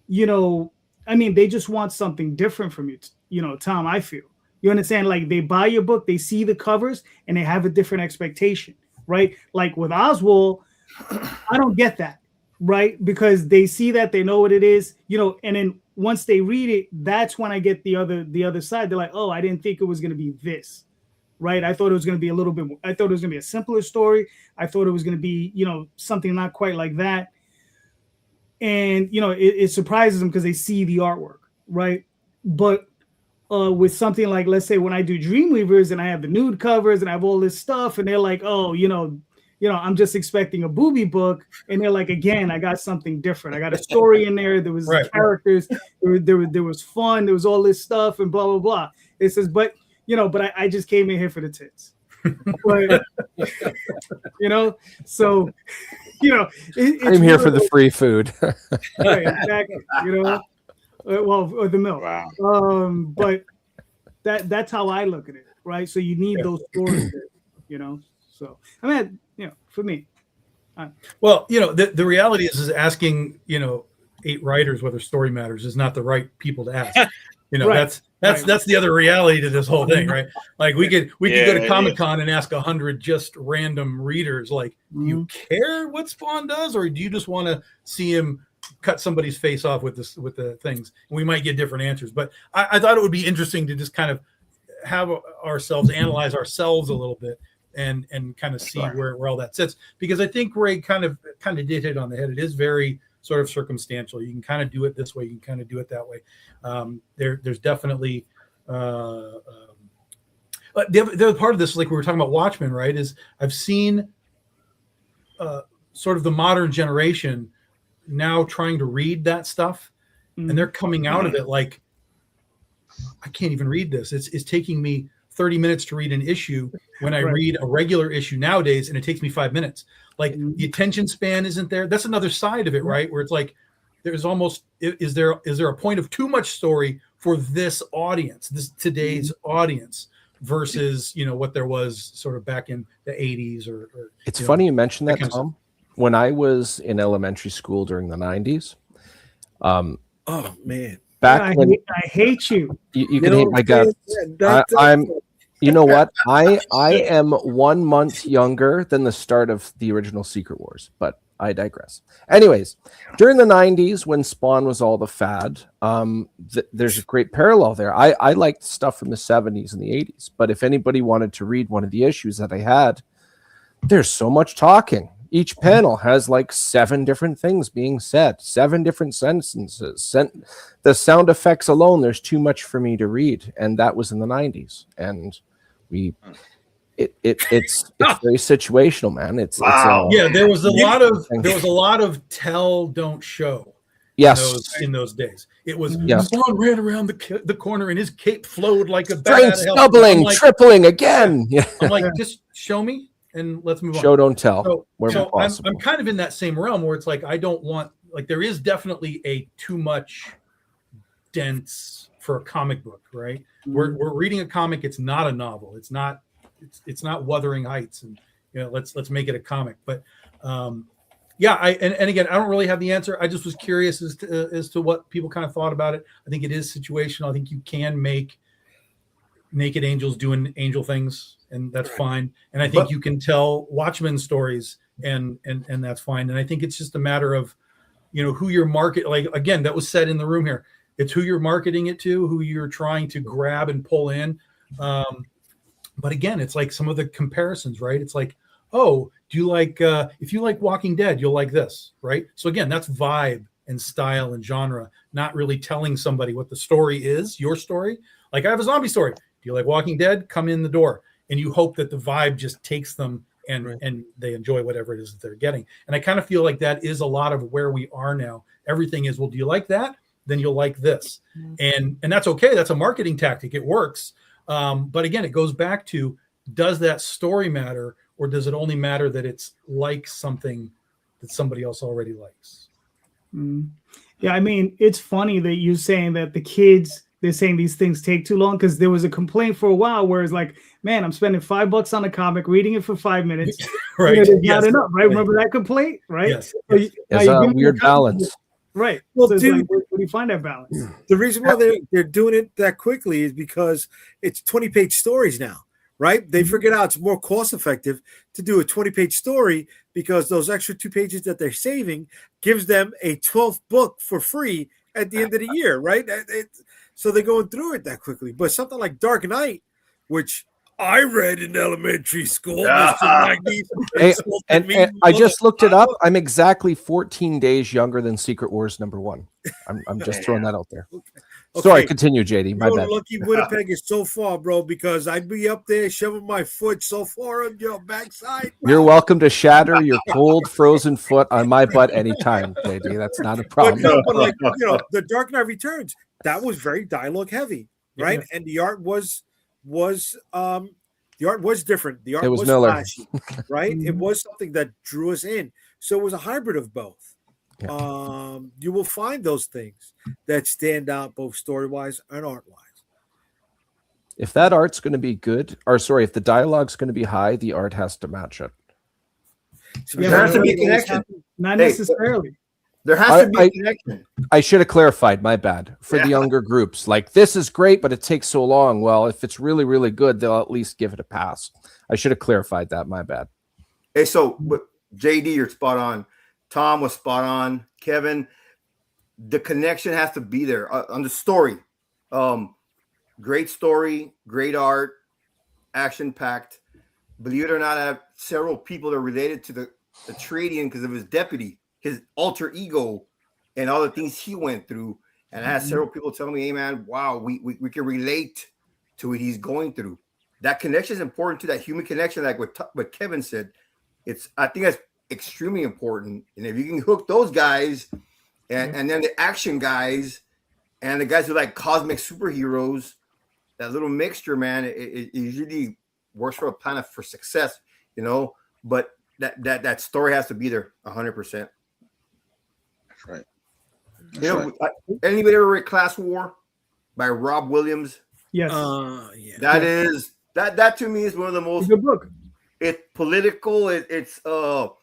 you know, I mean, they just want something different from you, you know, Tom, I feel. You understand? Like, they buy your book, they see the covers, and they have a different expectation, right? Like with Oswald, I don't get that, right? Because they see that, they know what it is, you know, and then once they read it, that's when I get the other side. They're like, oh, I didn't think it was going to be this, right? I thought it was going to be a little bit more, I thought it was going to be a simpler story. I thought it was going to be, you know, something not quite like that. And, you know, it surprises them because they see the artwork, right? But with something like, let's say when I do Dreamweavers and I have the nude covers and I have all this stuff, and they're like, oh, you know, I'm just expecting a booby book. And they're like, again, I got something different. I got a story in there. There was characters. There was fun. There was all this stuff and blah, blah, blah. It says, but, you know, but I just came in here for the tits. But, you know, so, you know. I'm here for the free food. Right, exactly. You know, well, or the milk. Wow. But that's how I look at it, right? So you need those stories, you know. So I mean, you know, for me. Well, you know, the reality is asking, you know, 8 writers whether story matters is not the right people to ask. You know, Right. that's the other reality to this whole thing, right? Like we could go to Comic-Con and ask 100 just random readers, like, do you care what Spawn does, or do you just want to see him cut somebody's face off with the things? And we might get different answers, but I thought it would be interesting to just kind of have ourselves analyze ourselves a little bit and kind of see where all that sits, because I think Ray kind of did hit it on the head. It is very sort of circumstantial. You can kind of do it this way, you can kind of do it that way. There's definitely but the other part of this, like we were talking about Watchmen, right, is I've seen sort of the modern generation now trying to read that stuff, and they're coming out of it like, I can't even read this. It's taking me 30 minutes to read an issue when I read a regular issue nowadays, and it takes me 5 minutes. Like the attention span isn't there. That's another side of it, right? Where it's like, there's almost, is there a point of too much story for this audience, today's audience, versus, you know, what there was sort of back in the 80s or it's funny you mentioned that, Tom. When I was in elementary school during the 90s, oh man, back when I hate you. You can hate my guts. I'm. You know what? I am 1 month younger than the start of the original Secret Wars, but I digress. Anyways, during the 90s when Spawn was all the fad, there's a great parallel there. I liked stuff from the 70s and the 80s, but if anybody wanted to read one of the issues that I had, there's so much talking. Each panel has like 7 different things being said, 7 different sentences. The sound effects alone, there's too much for me to read, and that was in the 90s. And it's very situational, man. It's there was a lot of tell, don't show. Yes, in those days, it was Spawn ran around the corner and his cape flowed like a bat. Doubling, tripling again. I'm like, just show me and let's move on. Show, don't tell. So I'm kind of in that same realm where it's like, I don't want, like, there is definitely a too much dense for a comic book, right? We're reading a comic. It's not a novel. It's not Wuthering Heights, and you know, let's make it a comic. But and again, I don't really have the answer. I just was curious as to what people kind of thought about it. I think it is situational. I think you can make naked angels doing angel things, and that's fine. And I think you can tell Watchmen stories, and that's fine. And I think it's just a matter of, you know, who you're like, again, that was said in the room here. It's who you're marketing it to, who you're trying to grab and pull in. But again, it's like some of the comparisons, right? It's like, oh, do you like, if you like Walking Dead, you'll like this, right? So again, that's vibe and style and genre, not really telling somebody what the story is, your story. Like, I have a zombie story. Do you like Walking Dead? Come in the door. And you hope that the vibe just takes them and they enjoy whatever it is that they're getting. And I kind of feel like that is a lot of where we are now. Everything is, well, do you like that? Then you'll like this. And that's okay. That's a marketing tactic. It works. But again, it goes back to, does that story matter, or does it only matter that it's like something that somebody else already likes? Yeah, I mean, it's funny that you're saying that the kids, they're saying these things take too long, because there was a complaint for a while where it's like, man, I'm spending $5 on a comic, reading it for 5 minutes. Right. It's not enough, right? Remember that complaint, right? Yes. So Yes. It's a weird balance. Right. Well, So it's dude, like, where do you find that balance? the reason why they're doing it that quickly is because it's 20-page stories now, right? They figured out it's more cost effective to do a 20-page story, because those extra 2 pages that they're saving gives them a 12th book for free at the end of the year, right? So they're going through it that quickly. But something like Dark Knight, which I read in elementary school, Mr. Magnificent, Hey, and and I just looked it up. I'm exactly 14 days younger than Secret Wars #1. I'm just throwing that out there. Sorry, continue, JD. My bad. Lucky Winnipeg is so far, bro, because I'd be up there shoving my foot so far on your backside. You're welcome to shatter your cold, frozen foot on my butt anytime, JD. That's not a problem. But like, the Dark Knight Returns, that was very dialogue heavy, right? And the art was different. The art was Miller. flashy, right? It was something that drew us in. So it was a hybrid of both. Yeah. You will find those things that stand out both story-wise and art-wise. If that art's going to be good, or sorry, if the dialogue's going to be high, the art has to match it. So there has to be a connection. Not necessarily. There has to be a connection. I should have clarified, my bad, for the younger groups. Like, this is great, but it takes so long. Well, if it's really, really good, they'll at least give it a pass. I should have clarified that, my bad. Hey, so JD, you're spot on. Tom was spot on. Kevin, the connection has to be there on the story. Great story, great art, action-packed. Believe it or not, I have several people that are related to the Atreidian because of his deputy, his alter ego, and all the things he went through. And I had several people telling me, hey, man, wow, we can relate to what he's going through. That connection is important to that human connection, like what Kevin said. I think that's extremely important. And if you can hook those guys and then the action guys and the guys who like cosmic superheroes, that little mixture, man, it usually works for a plan for success, but that story has to be there 100%. That's right. Anybody ever read Class War by Rob Williams? Yes. Yeah. That to me is one of the most good book. It's political. It's that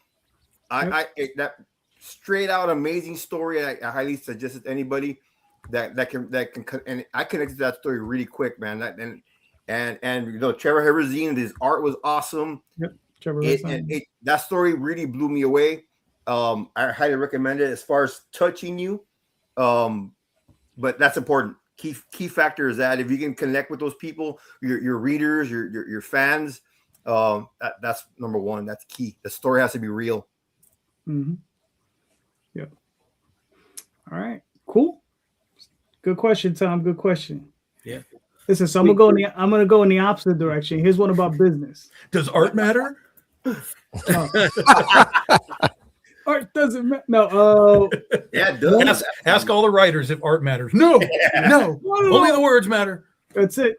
straight out amazing story. I highly suggest it to anybody that can and I connected to that story really quick, man. And Trevor Herzine, his art was awesome. Yep, Trevor. That story really blew me away. I highly recommend it as far as touching you. But that's important. Key factor is that if you can connect with those people, your readers, your fans, that's number one. That's key. The story has to be real. Mm-hmm. Yep. All right. Cool. Good question, Tom. Good question. Yeah. Listen, so I'm gonna go in the opposite direction. Here's one about business. Does art matter? Art doesn't matter. No. Yeah, it does. Ask all the writers if art matters. No. Only the words matter. That's it.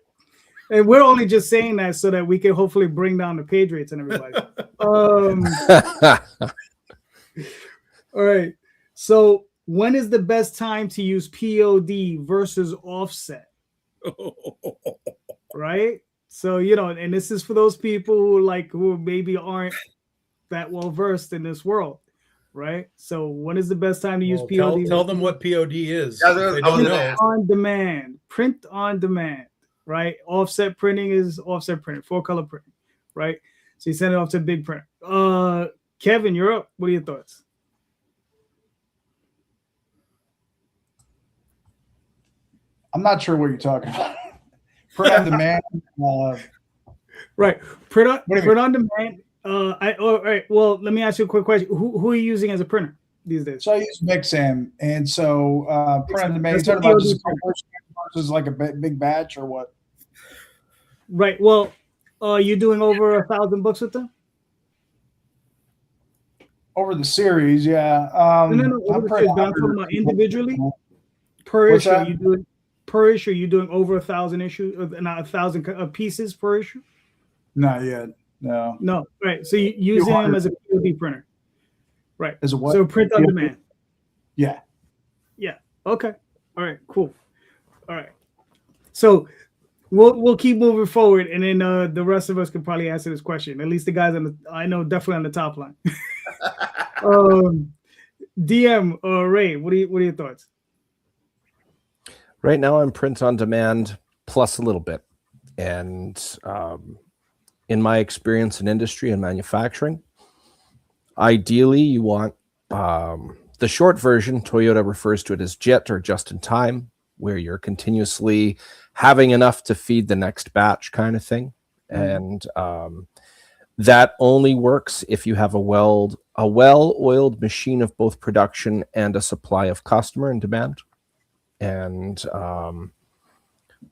And we're only just saying that so that we can hopefully bring down the page rates and everybody. All right. So when is the best time to use POD versus offset? Right? So, and this is for those people who maybe aren't that well versed in this world. Right? So when is the best time to use POD? Tell them what POD is. Print on demand. Right? Offset printing is offset printing, 4-color printing, right? So you send it off to a big printer. Kevin, you're up. What are your thoughts? I'm not sure what you're talking about. Print on demand. Right. Print on demand. All right. Well, let me ask you a quick question. Who are you using as a printer these days? So I use Mixam, and so print on demand. You're talking about just versus like a big batch or what? Right. Well, you're doing over 1,000 books with them? Over the series, yeah. No. I'm talking about individually per issue. You do it. per issue? Are you doing over 1,000 issues, not 1,000 pieces per issue? Not yet. No. No. Right. So you using them as a POD printer. Right. As a what? So print on demand. Yeah. Yeah. Okay. All right. Cool. All right. So we'll keep moving forward, and then the rest of us can probably answer this question. At least the guys I know definitely on the top line. DM Ray, what are your thoughts? Right now, I'm print on demand plus a little bit, and in my experience in industry and manufacturing, ideally you want the short version. Toyota refers to it as JIT, or just in time, where you're continuously having enough to feed the next batch kind of thing. And that only works if you have a well-oiled machine of both production and a supply of customer and demand. And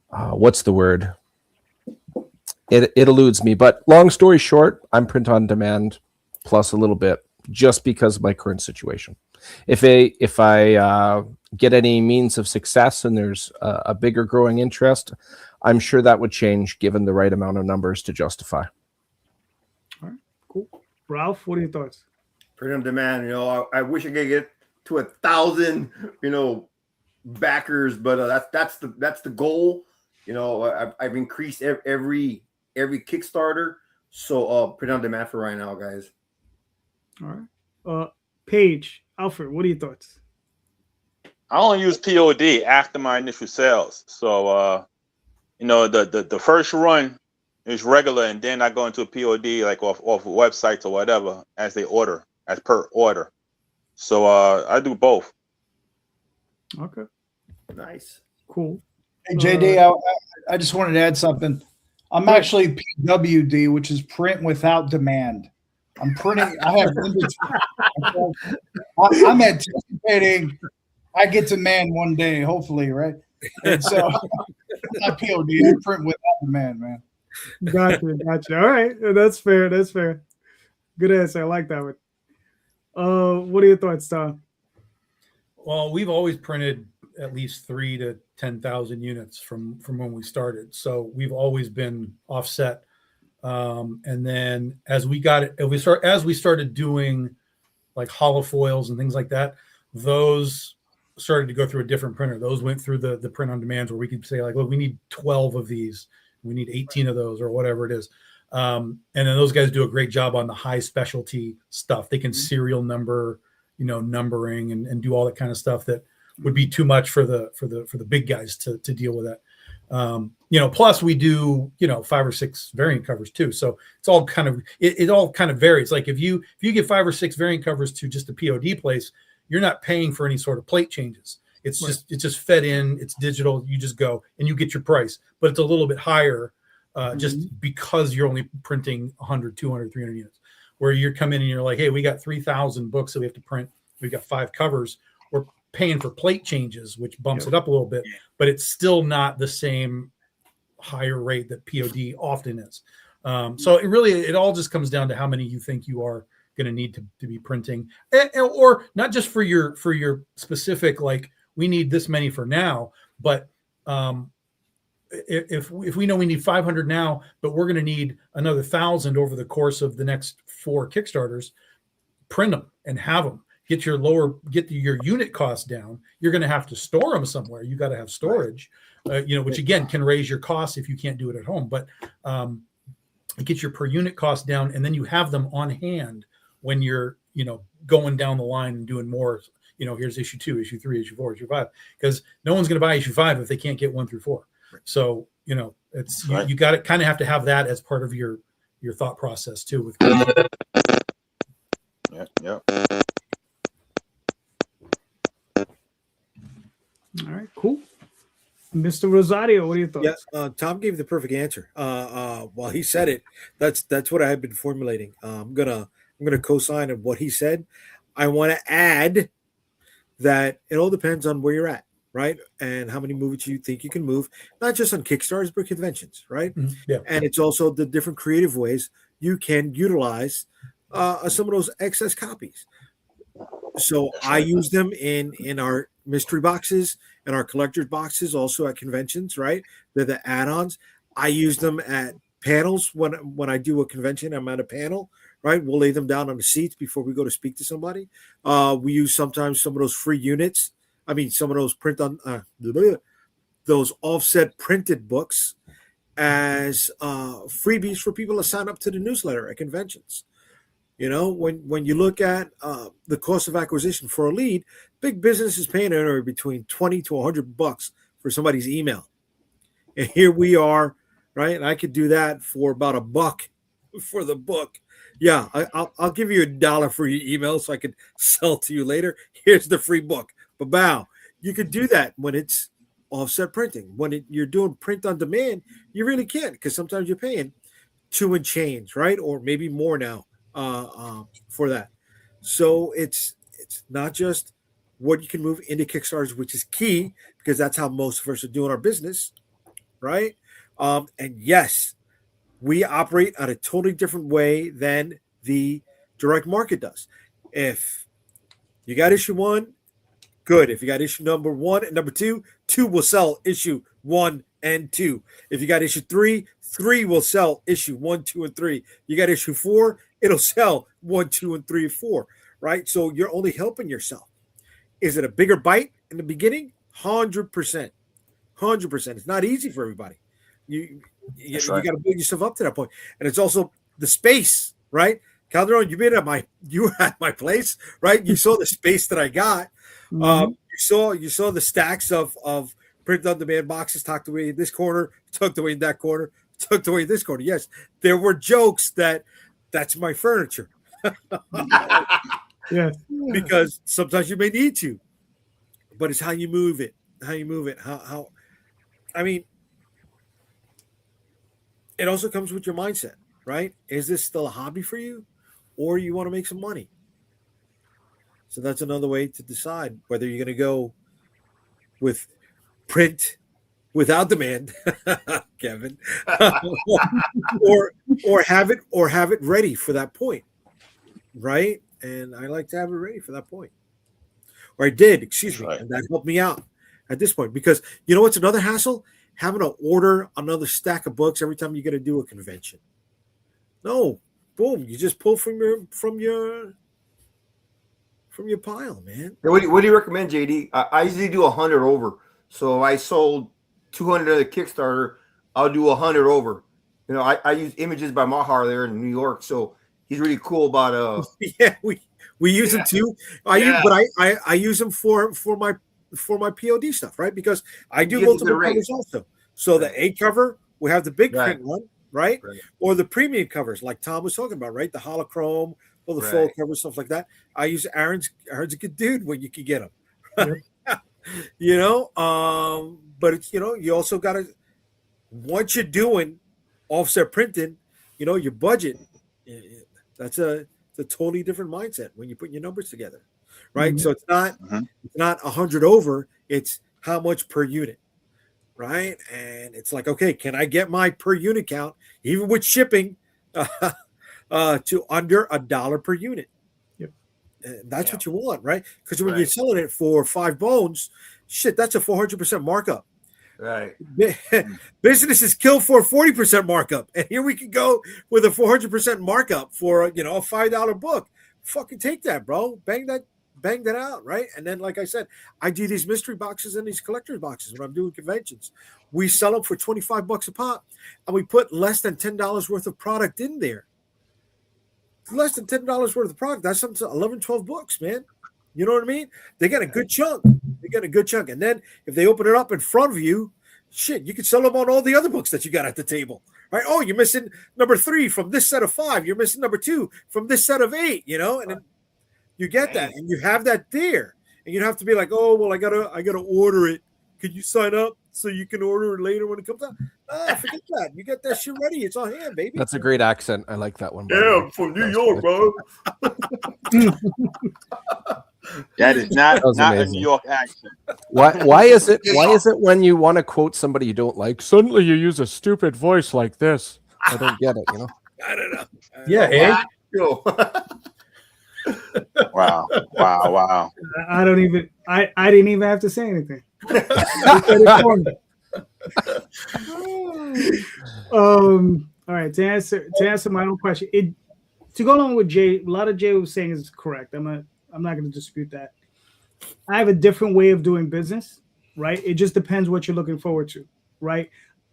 what's the word? It eludes me, but long story short, I'm print on demand plus a little bit, just because of my current situation. If I get any means of success and there's a bigger growing interest, I'm sure that would change given the right amount of numbers to justify. All right, cool. Ralph, what are your thoughts? Print on demand. I wish I could get to 1,000, backers, but that's the goal. I've increased every Kickstarter, so print on demand for right now, guys. All right. Paige Alfred, what are your thoughts? I only use POD after my initial sales. So the first run is regular, and then I go into a POD like off websites or whatever as per order. So I do both. Okay. Nice. Cool. Hey, JD, I just wanted to add something. I'm actually PWD, which is print without demand. I'm printing. I have. I'm anticipating I get demand one day, hopefully, right? And so, not POD. I print without demand, man. Gotcha. All right, that's fair. Good answer. I like that one. What are your thoughts, Tom? Well, we've always printed at least 3,000 to 10,000 units from when we started, so we've always been offset. And then as we started doing like holofoils and things like that, those started to go through a different printer. Those went through the print on demands where we could say like, look, we need 12 of these, we need 18 of those, or whatever it is. And then those guys do a great job on the high specialty stuff. They can serial number, numbering and do all that kind of stuff that would be too much for the big guys to deal with that. Plus we do 5 or 6 variant covers too, so it's all kind of it all kind of varies. Like if you get 5 or 6 variant covers to just a POD place, you're not paying for any sort of plate changes. It's just fed in, it's digital, you just go and you get your price, but it's a little bit higher just because you're only printing 100, 200, 300 units, where you're coming in and you're like, hey, we got 3,000 books that we have to print, we've got 5 covers, we're paying for plate changes, which bumps it up a little bit, but it's still not the same higher rate that POD often is. So it all just comes down to how many you think you are going to need to be printing, or not just for your specific, like we need this many for now, but if we know we need 500 now, but we're going to need another 1,000 over the course of the next 4 Kickstarters, print them and have them. Get your unit cost down. You're going to have to store them somewhere. You got to have storage, which again can raise your costs if you can't do it at home. But get your per unit cost down, and then you have them on hand when you're going down the line and doing more. Here's issue 2, issue 3, issue 4, issue 5, because no one's going to buy issue 5 if they can't get 1 through 4. Right. So it's right. You got to kind of have to have that as part of your thought process too. With yeah. All right, cool. Mr. Rosario, what are your thoughts? Yeah, Tom gave the perfect answer. While he said it, that's what I had been formulating. I'm gonna co-sign on what he said. I want to add that it all depends on where you're at, right? And how many movies you think you can move, not just on Kickstarters, but conventions, right? Mm-hmm. Yeah. And it's also the different creative ways you can utilize some of those excess copies. So I use them in our mystery boxes and our collector's boxes also at conventions, right? They're the add-ons. I use them at panels when I do a convention. I'm at a panel, right? We'll lay them down on the seats before we go to speak to somebody. We use sometimes some of those free units. I mean, some of those those offset printed books as freebies for people to sign up to the newsletter at conventions. You know, when you look at the cost of acquisition for a lead, big business is paying anywhere between $20 to $100 for somebody's email. And here we are, right? And I could do that for about $1 for the book. Yeah, I'll give you $1 for your email so I could sell to you later. Here's the free book. Ba-bow. You could do that when it's offset printing. When you're doing print on demand, you really can't, because sometimes you're paying $2 and change, right? Or maybe more now for that. So it's not just what you can move into Kickstarters, which is key, because that's how most of us are doing our business, right? And yes, we operate on a totally different way than the direct market does. If you got issue 1, good. If you got issue number 1 and number 2 will sell issue 1 and 2. If you got issue 3 will sell issue 1, 2, and 3. You got issue 4, it'll sell 1, 2, and 3, and 4, right? So you're only helping yourself. Is it a bigger bite in the beginning? 100%. 100%. It's not easy for everybody. You got to build yourself up to that point. And it's also the space, right? Calderon, you were at my place, right? You saw the space that I got. Mm-hmm. You saw the stacks of print on demand boxes tucked away in this corner, tucked away in that corner, tucked away in this corner. Yes, there were jokes that's my furniture. Yeah. Because sometimes you may need to, but it's how you move it. How I mean, it also comes with your mindset, right? Is this still a hobby for you, or you want to make some money? So that's another way to decide whether you're going to go with print without demand, Kevin, or have it ready for that point, right? And I like to have it ready for that point. Or I did, excuse me, and that helped me out at this point, because you know what's another hassle? Having to order another stack of books every time you're going to do a convention. No, boom, you just pull from your pile, man. What do you recommend, JD? I usually do 100 over. So if I sold 200 at a Kickstarter, I'll do 100 over. You know, I use Images by Mahar there in New York, so he's really cool about yeah, we use them too. I use them for my POD stuff, right? Because I do multiple covers also. So the A cover, we have the big print one, right? Or the premium covers, like Tom was talking about, right? The holochrome or the full cover, stuff like that. I use Aaron's a good dude when you can get him. You know, but it's, you know, you also got to, once you're doing offset printing, you know, your budget, that's a totally different mindset when you put your numbers together, right? Mm-hmm. So it's not 100 over, it's how much per unit, right? And it's like, okay, can I get my per unit count, even with shipping, to under $1 per unit? Yep. And that's what you want, right? Because when you're selling it for $5 shit, that's a 400% markup. Right. Businesses kill for a 40% markup, and here we can go with a 400% markup for, you know, a $5 book. Fucking take that, bro. Bang that out, right? And then, like I said, I do these mystery boxes and these collector's boxes when I'm doing conventions. We sell them for $25 a pop, and we put less than $10 worth of product in there. Less than $10 worth of product. That's something 11, 12 books, man. You know what I mean? They get a good chunk. And then if they open it up in front of you, shit, you can sell them on all the other books that you got at the table, right? Oh, you're missing number 3 from this set of 5. You're missing number 2 from this set of 8, you know? And then you get that, and you have that there. And you don't have to be like, oh, well, I gotta order it. Can you sign up so you can order it later when it comes out? Forget that. You get that shit ready. It's on hand, baby. That's a great accent. I like that one. Yeah, I'm from New York, bro. That is not a New York accent. Why is it when you want to quote somebody you don't like, suddenly you use a stupid voice like this? I don't get it, you know? I don't know. Yeah, Wow. I didn't even have to say anything. All right. To answer my own question, to go along with Jay, a lot of Jay was saying is correct. I'm not going to dispute that. I have a different way of doing business, right? It just depends what you're looking forward to, right?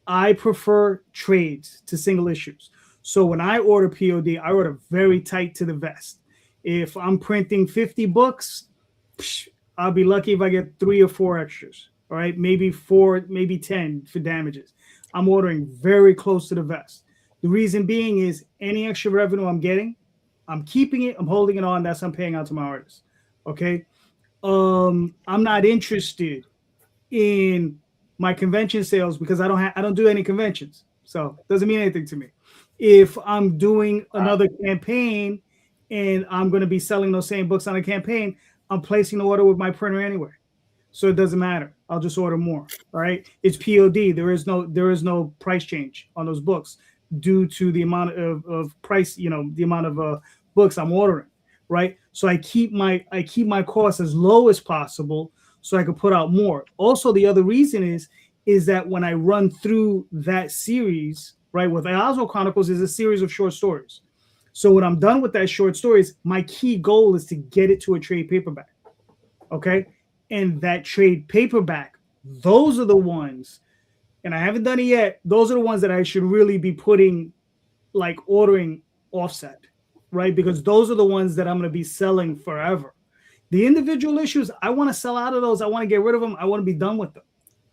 I prefer trades to single issues. So when I order POD, I order very tight to the vest. If I'm printing 50 books, I'll be lucky if I get 3 or 4 extras, all right? Maybe 4, maybe 10 for damages. I'm ordering very close to the vest. The reason being is any extra revenue I'm getting, I'm keeping it, I'm holding it on, that's I'm paying out to my artists, okay? I'm not interested in my convention sales because I don't do any conventions, so it doesn't mean anything to me. If I'm doing another campaign and I'm going to be selling those same books on a campaign, I'm placing the order with my printer anyway, so it doesn't matter. I'll just order more. All right, it's POD. There is no price change on those books due to the amount of price, the amount of books I'm ordering. Right, so I keep my costs as low as possible so I can put out more. Also, the other reason is that when I run through that series, right, with Oswald Chronicles is a series of short stories. So when I'm done with that short stories, my key goal is to get it to a trade paperback. Okay, and that trade paperback, those are the ones, and I haven't done it yet. Those are the ones that I should really be putting, like ordering offset. Right, because those are the ones that I'm going to be selling forever. The individual issues, I want to sell out of those. I want to get rid of them. I want to be done with them.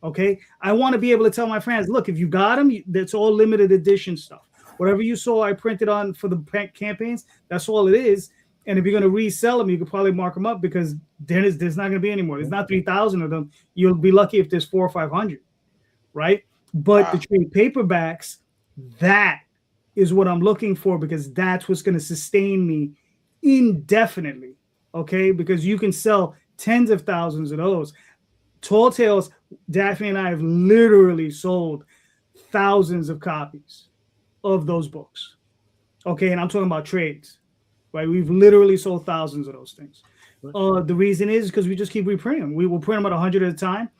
Okay, I want to be able to tell my fans, look, if you got them, that's all limited edition stuff. Whatever you saw I printed on for the campaigns, that's all it is. And if you're going to resell them, you could probably mark them up because there's not going to be any more. There's not 3,000 of them. You'll be lucky if there's 400 or 500, right? But the trade paperbacks, that is what I'm looking for because that's what's going to sustain me indefinitely, okay? Because you can sell tens of thousands of those. Tall Tales, Daphne and I have literally sold thousands of copies of those books, okay? And I'm talking about trades, right? We've literally sold thousands of those things. The reason is because we just keep reprinting them. We will print them at 100 at a time,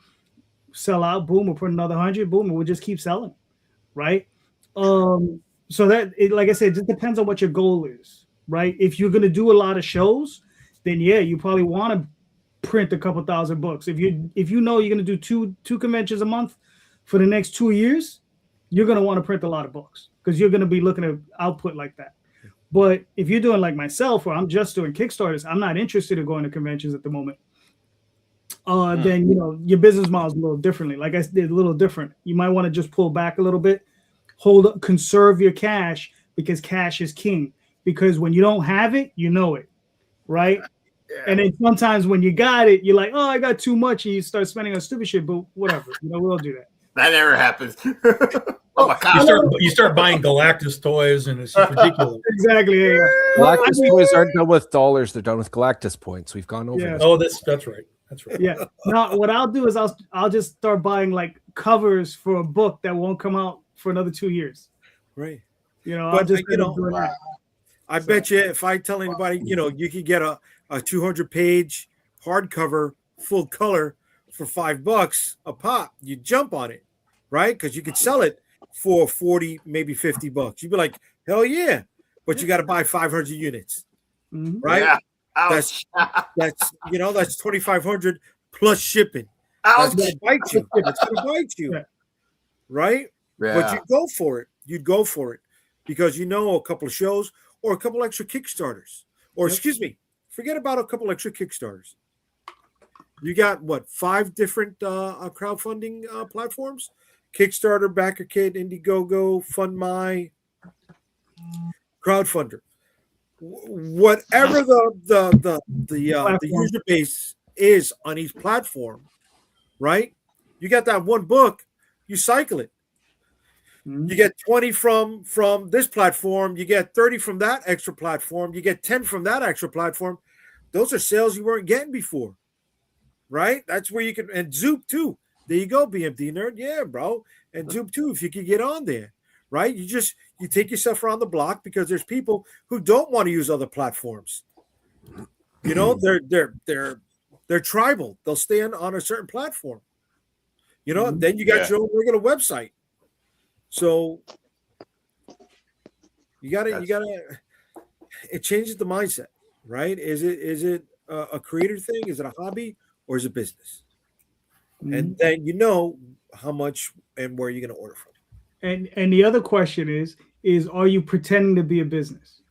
sell out, boom, we'll print another 100, boom, and we'll just keep selling, right? So that, like I said, it just depends on what your goal is, right? If you're going to do a lot of shows, then yeah, you probably want to print a couple thousand books. If you know you're going to do two conventions a month for the next 2 years, you're going to want to print a lot of books because you're going to be looking at output like that. But if you're doing like myself, or I'm just doing Kickstarters, I'm not interested in going to conventions at the moment. Then your business model is a little differently. Like I said, a little different. You might want to just pull back a little bit. Conserve your cash because cash is king. Because when you don't have it, you know it, right? Yeah. And then sometimes when you got it, you're like, oh, I got too much, and you start spending on stupid shit. But whatever, we'll do that. That never happens. Oh my God! You start buying Galactus toys, and it's ridiculous. Exactly. Yeah. Galactus toys aren't done with dollars; they're done with Galactus points. We've gone over. Yeah. This. Oh, that's right. That's right. Yeah. Now, what I'll do is I'll just start buying like covers for a book that won't come out for another 2 years. Right. I'll just I bet you if I tell anybody, you could get a 200-page hardcover full color for $5 a pop, you jump on it, right? Because you could sell it for 40, maybe $50. You'd be like, hell yeah! But you got to buy 500 units, right? Yeah. That's 2,500 plus shipping. Ouch. That's gonna bite you. That's gonna bite you, right? Yeah. But you'd go for it. You'd go for it because a couple of shows or a couple extra Kickstarters, or excuse me, forget about a couple extra Kickstarters. You got 5 different crowdfunding platforms: Kickstarter, BackerKit, Indiegogo, FundMy, Crowdfunder. Whatever the user base is on each platform, right? You got that one book, you cycle it. You get 20 from this platform, you get 30 from that extra platform, you get 10 from that extra platform. Those are sales you weren't getting before, right? That's where you can, and Zoop too. There you go, BMD nerd. Yeah, bro. And Zoop too, if you could get on there, right? You take yourself around the block because there's people who don't want to use other platforms. They're tribal. They'll stay on a certain platform. You know, then you got your own regular website. So you gotta. It changes the mindset, right? Is it a creator thing? Is it a hobby, or is it business? And then you know how much and where you're going to order from. And the other question is are you pretending to be a business?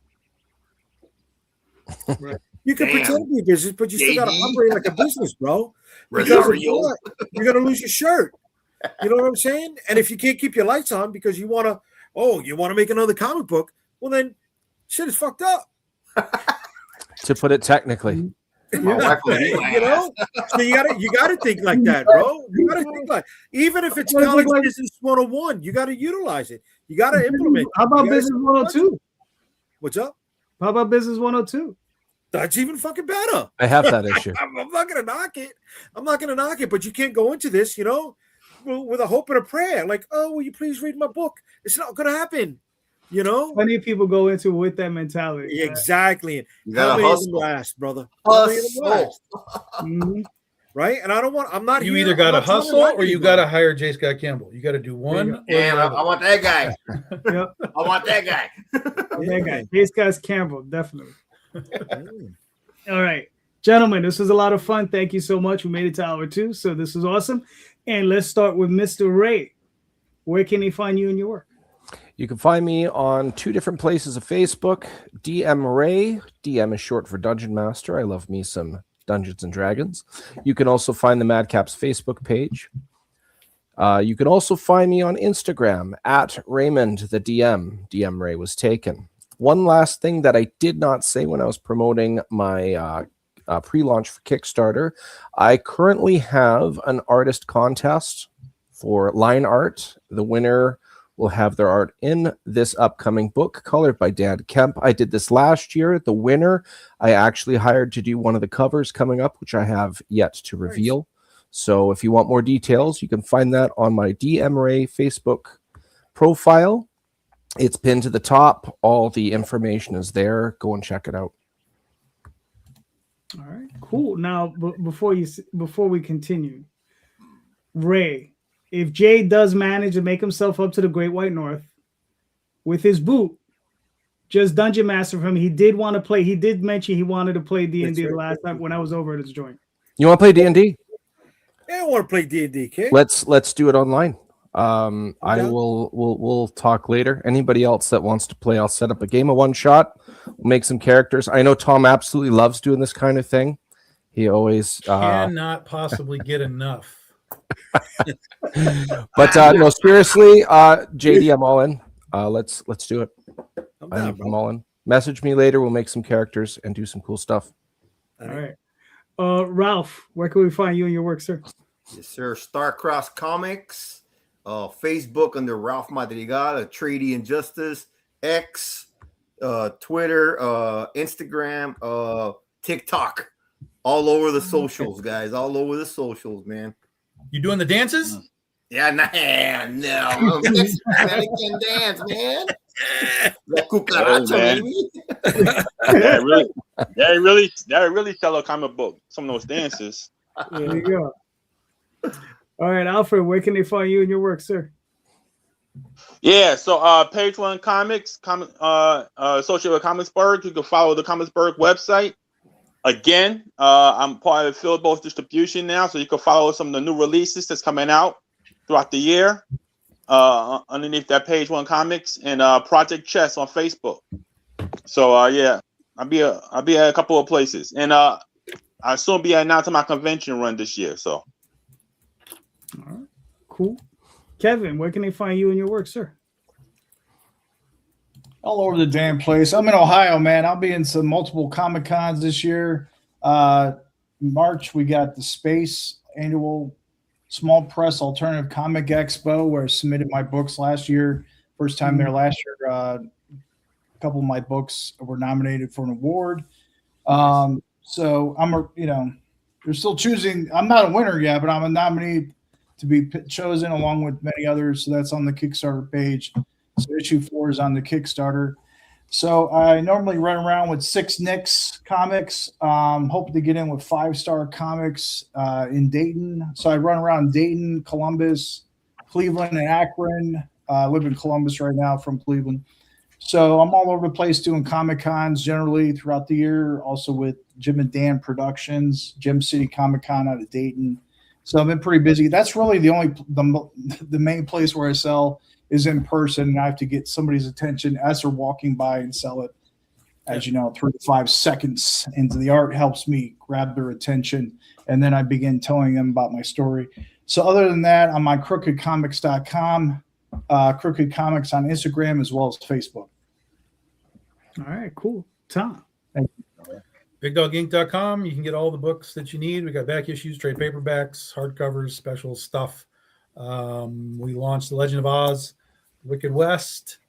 Right. You can pretend to be a business, but you still got to operate like a business, bro. Because Rosario. you're going to lose your shirt. You know what I'm saying? And if you can't keep your lights on because you want to make another comic book, well then shit is fucked up. To put it technically. You know, so you gotta think like that, bro. You gotta think like, even if it's college business 101, you gotta utilize it. You gotta implement. How about business 102? What's up? How about business 102? That's even fucking better. I have that issue. I'm not gonna knock it. I'm not gonna knock it, but you can't go into this, you know, with a hope and a prayer. Like, oh, will you please read my book? It's not gonna happen. You know, plenty of people go into with that mentality. Exactly. You gotta hustle, last, brother. Right? And I'm not. You either got to hustle or you got to hire J. Scott Campbell. You got to do one. Damn, I want that guy. Yep. I want that guy. That guy. J. Scott Campbell, definitely. All right, gentlemen, this was a lot of fun. Thank you so much. We made it to hour 2, so this was awesome. And let's start with Mr. Ray. Where can he find you and your work? You can find me on 2 different places of Facebook. DM Ray. DM is short for Dungeon Master. I love me some Dungeons and Dragons. You can also find the Madcaps Facebook page. You can also find me on Instagram at Raymond the DM. DM Ray was taken. One last thing that I did not say when I was promoting my pre-launch for Kickstarter. I currently have an artist contest for line art. The winner will have their art in this upcoming book, colored by Dan Kemp. I did this last year. The winner, I actually hired to do one of the covers coming up, which I have yet to reveal. So if you want more details, you can find that on my DM Ray Facebook profile. It's pinned to the top. All the information is there. Go and check it out. All right, cool. Now, before we continue, Ray, if Jay does manage to make himself up to the Great White North with his boot, just Dungeon Master for him. He did want to play. He did mention he wanted to play D&D the last time when I was over at his joint. You want to play D&D? Yeah, I want to play D&D, kid. Let's do it online. We'll talk later. Anybody else that wants to play, I'll set up a game of one shot. We'll make some characters. I know Tom absolutely loves doing this kind of thing. He always cannot possibly get enough. But no, seriously, JD, I'm all in. Let's do it. I'm all in. Message me later. We'll make some characters and do some cool stuff. All right. Ralph, where can we find you and your work, sir? Yes, sir. Starcross Comics, Facebook under Ralph Madrigal, A Tradie Injustice, X, Twitter, Instagram, TikTok, all over the socials, guys. All over the socials, man. You doing the dances? Yeah, no. Mexican dance, man. La cucaracha, baby. That really sell a comic book. Some of those dances. There you go. All right, Alfred, where can they find you and your work, sir? Yeah, so Page One Comics, associated with Comicsburg. You can follow the Comicsburg website. Again, I'm part of Field Both Distribution now, so you can follow some of the new releases that's coming out throughout the year underneath that Page One Comics and Project Chess on Facebook. So yeah, I'll be at a couple of places, and I'll soon be announcing my convention run this year. So, all right, cool. Kevin, where can they find you and your work, sir? All over the damn place. I'm in Ohio, man. I'll be in some multiple Comic Cons this year. March, we got the Space Annual Small Press Alternative Comic Expo, where I submitted my books last year. First time there last year. A couple of my books were nominated for an award. So they're still choosing. I'm not a winner yet, but I'm a nominee to be chosen along with many others. So that's on the Kickstarter page. So issue 4 is on the Kickstarter. So I normally run around with 6 Nicks comics. Hoping to get in with 5-Star Comics in Dayton. So I run around Dayton, Columbus, Cleveland, and Akron. I live in Columbus right now from Cleveland. So I'm all over the place doing Comic Cons generally throughout the year. Also with Jim and Dan Productions, Gem City Comic Con out of Dayton. So I've been pretty busy. That's really the main place where I sell is in person, and I have to get somebody's attention as they're walking by and sell it. As you know, 3 to 5 seconds into the art helps me grab their attention, and then I begin telling them about my story. So other than that, I'm on crookedcomics.com, Crooked Comics on Instagram, as well as Facebook. All right, cool. Tom. BigDogInk.com. You can get all the books that you need. We got back issues, trade paperbacks, hardcovers, special stuff. We launched The Legend of Oz, Wicked West,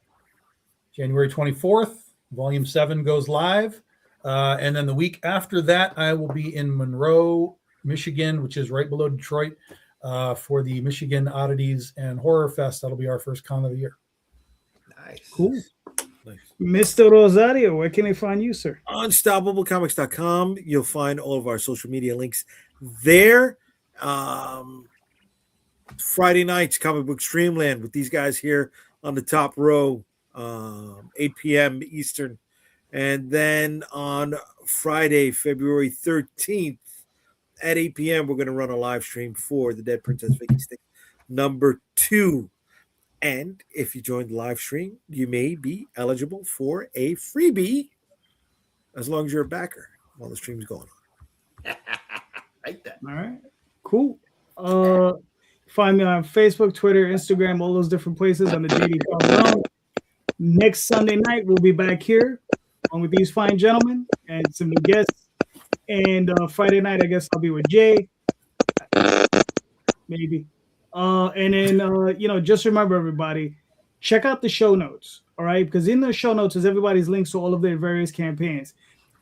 January 24th. Volume 7 goes live. And then the week after that, I will be in Monroe, Michigan, which is right below Detroit, for the Michigan Oddities and Horror Fest. That'll be our first con of the year. Nice. Cool. Nice. Mr. Rosario, where can they find you, sir? UnstableComics.com. You'll find all of our social media links there. Friday nights, Comic Book Streamland with these guys here on the top row, 8 p.m. Eastern. And then on Friday, February 13th at 8 p.m., we're going to run a live stream for the Dead Princess Vicky Stick number 2. And if you join the live stream, you may be eligible for a freebie as long as you're a backer while the stream's going on. Like that. All right, cool. Find me on Facebook, Twitter, Instagram, all those different places on the JD Calderon. Next Sunday night, we'll be back here along with these fine gentlemen and some new guests. And Friday night, I guess I'll be with Jay. Maybe. And then, just remember, everybody, check out the show notes, all right? Because in the show notes is everybody's links to all of their various campaigns.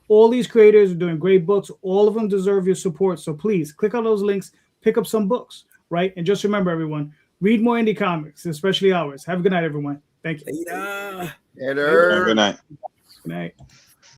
All these creators are doing great books. All of them deserve your support. So please click on those links, pick up some books, right? And just remember, everyone, read more indie comics, especially ours. Have a good night, everyone. Thank you. Later. Good night. Good night.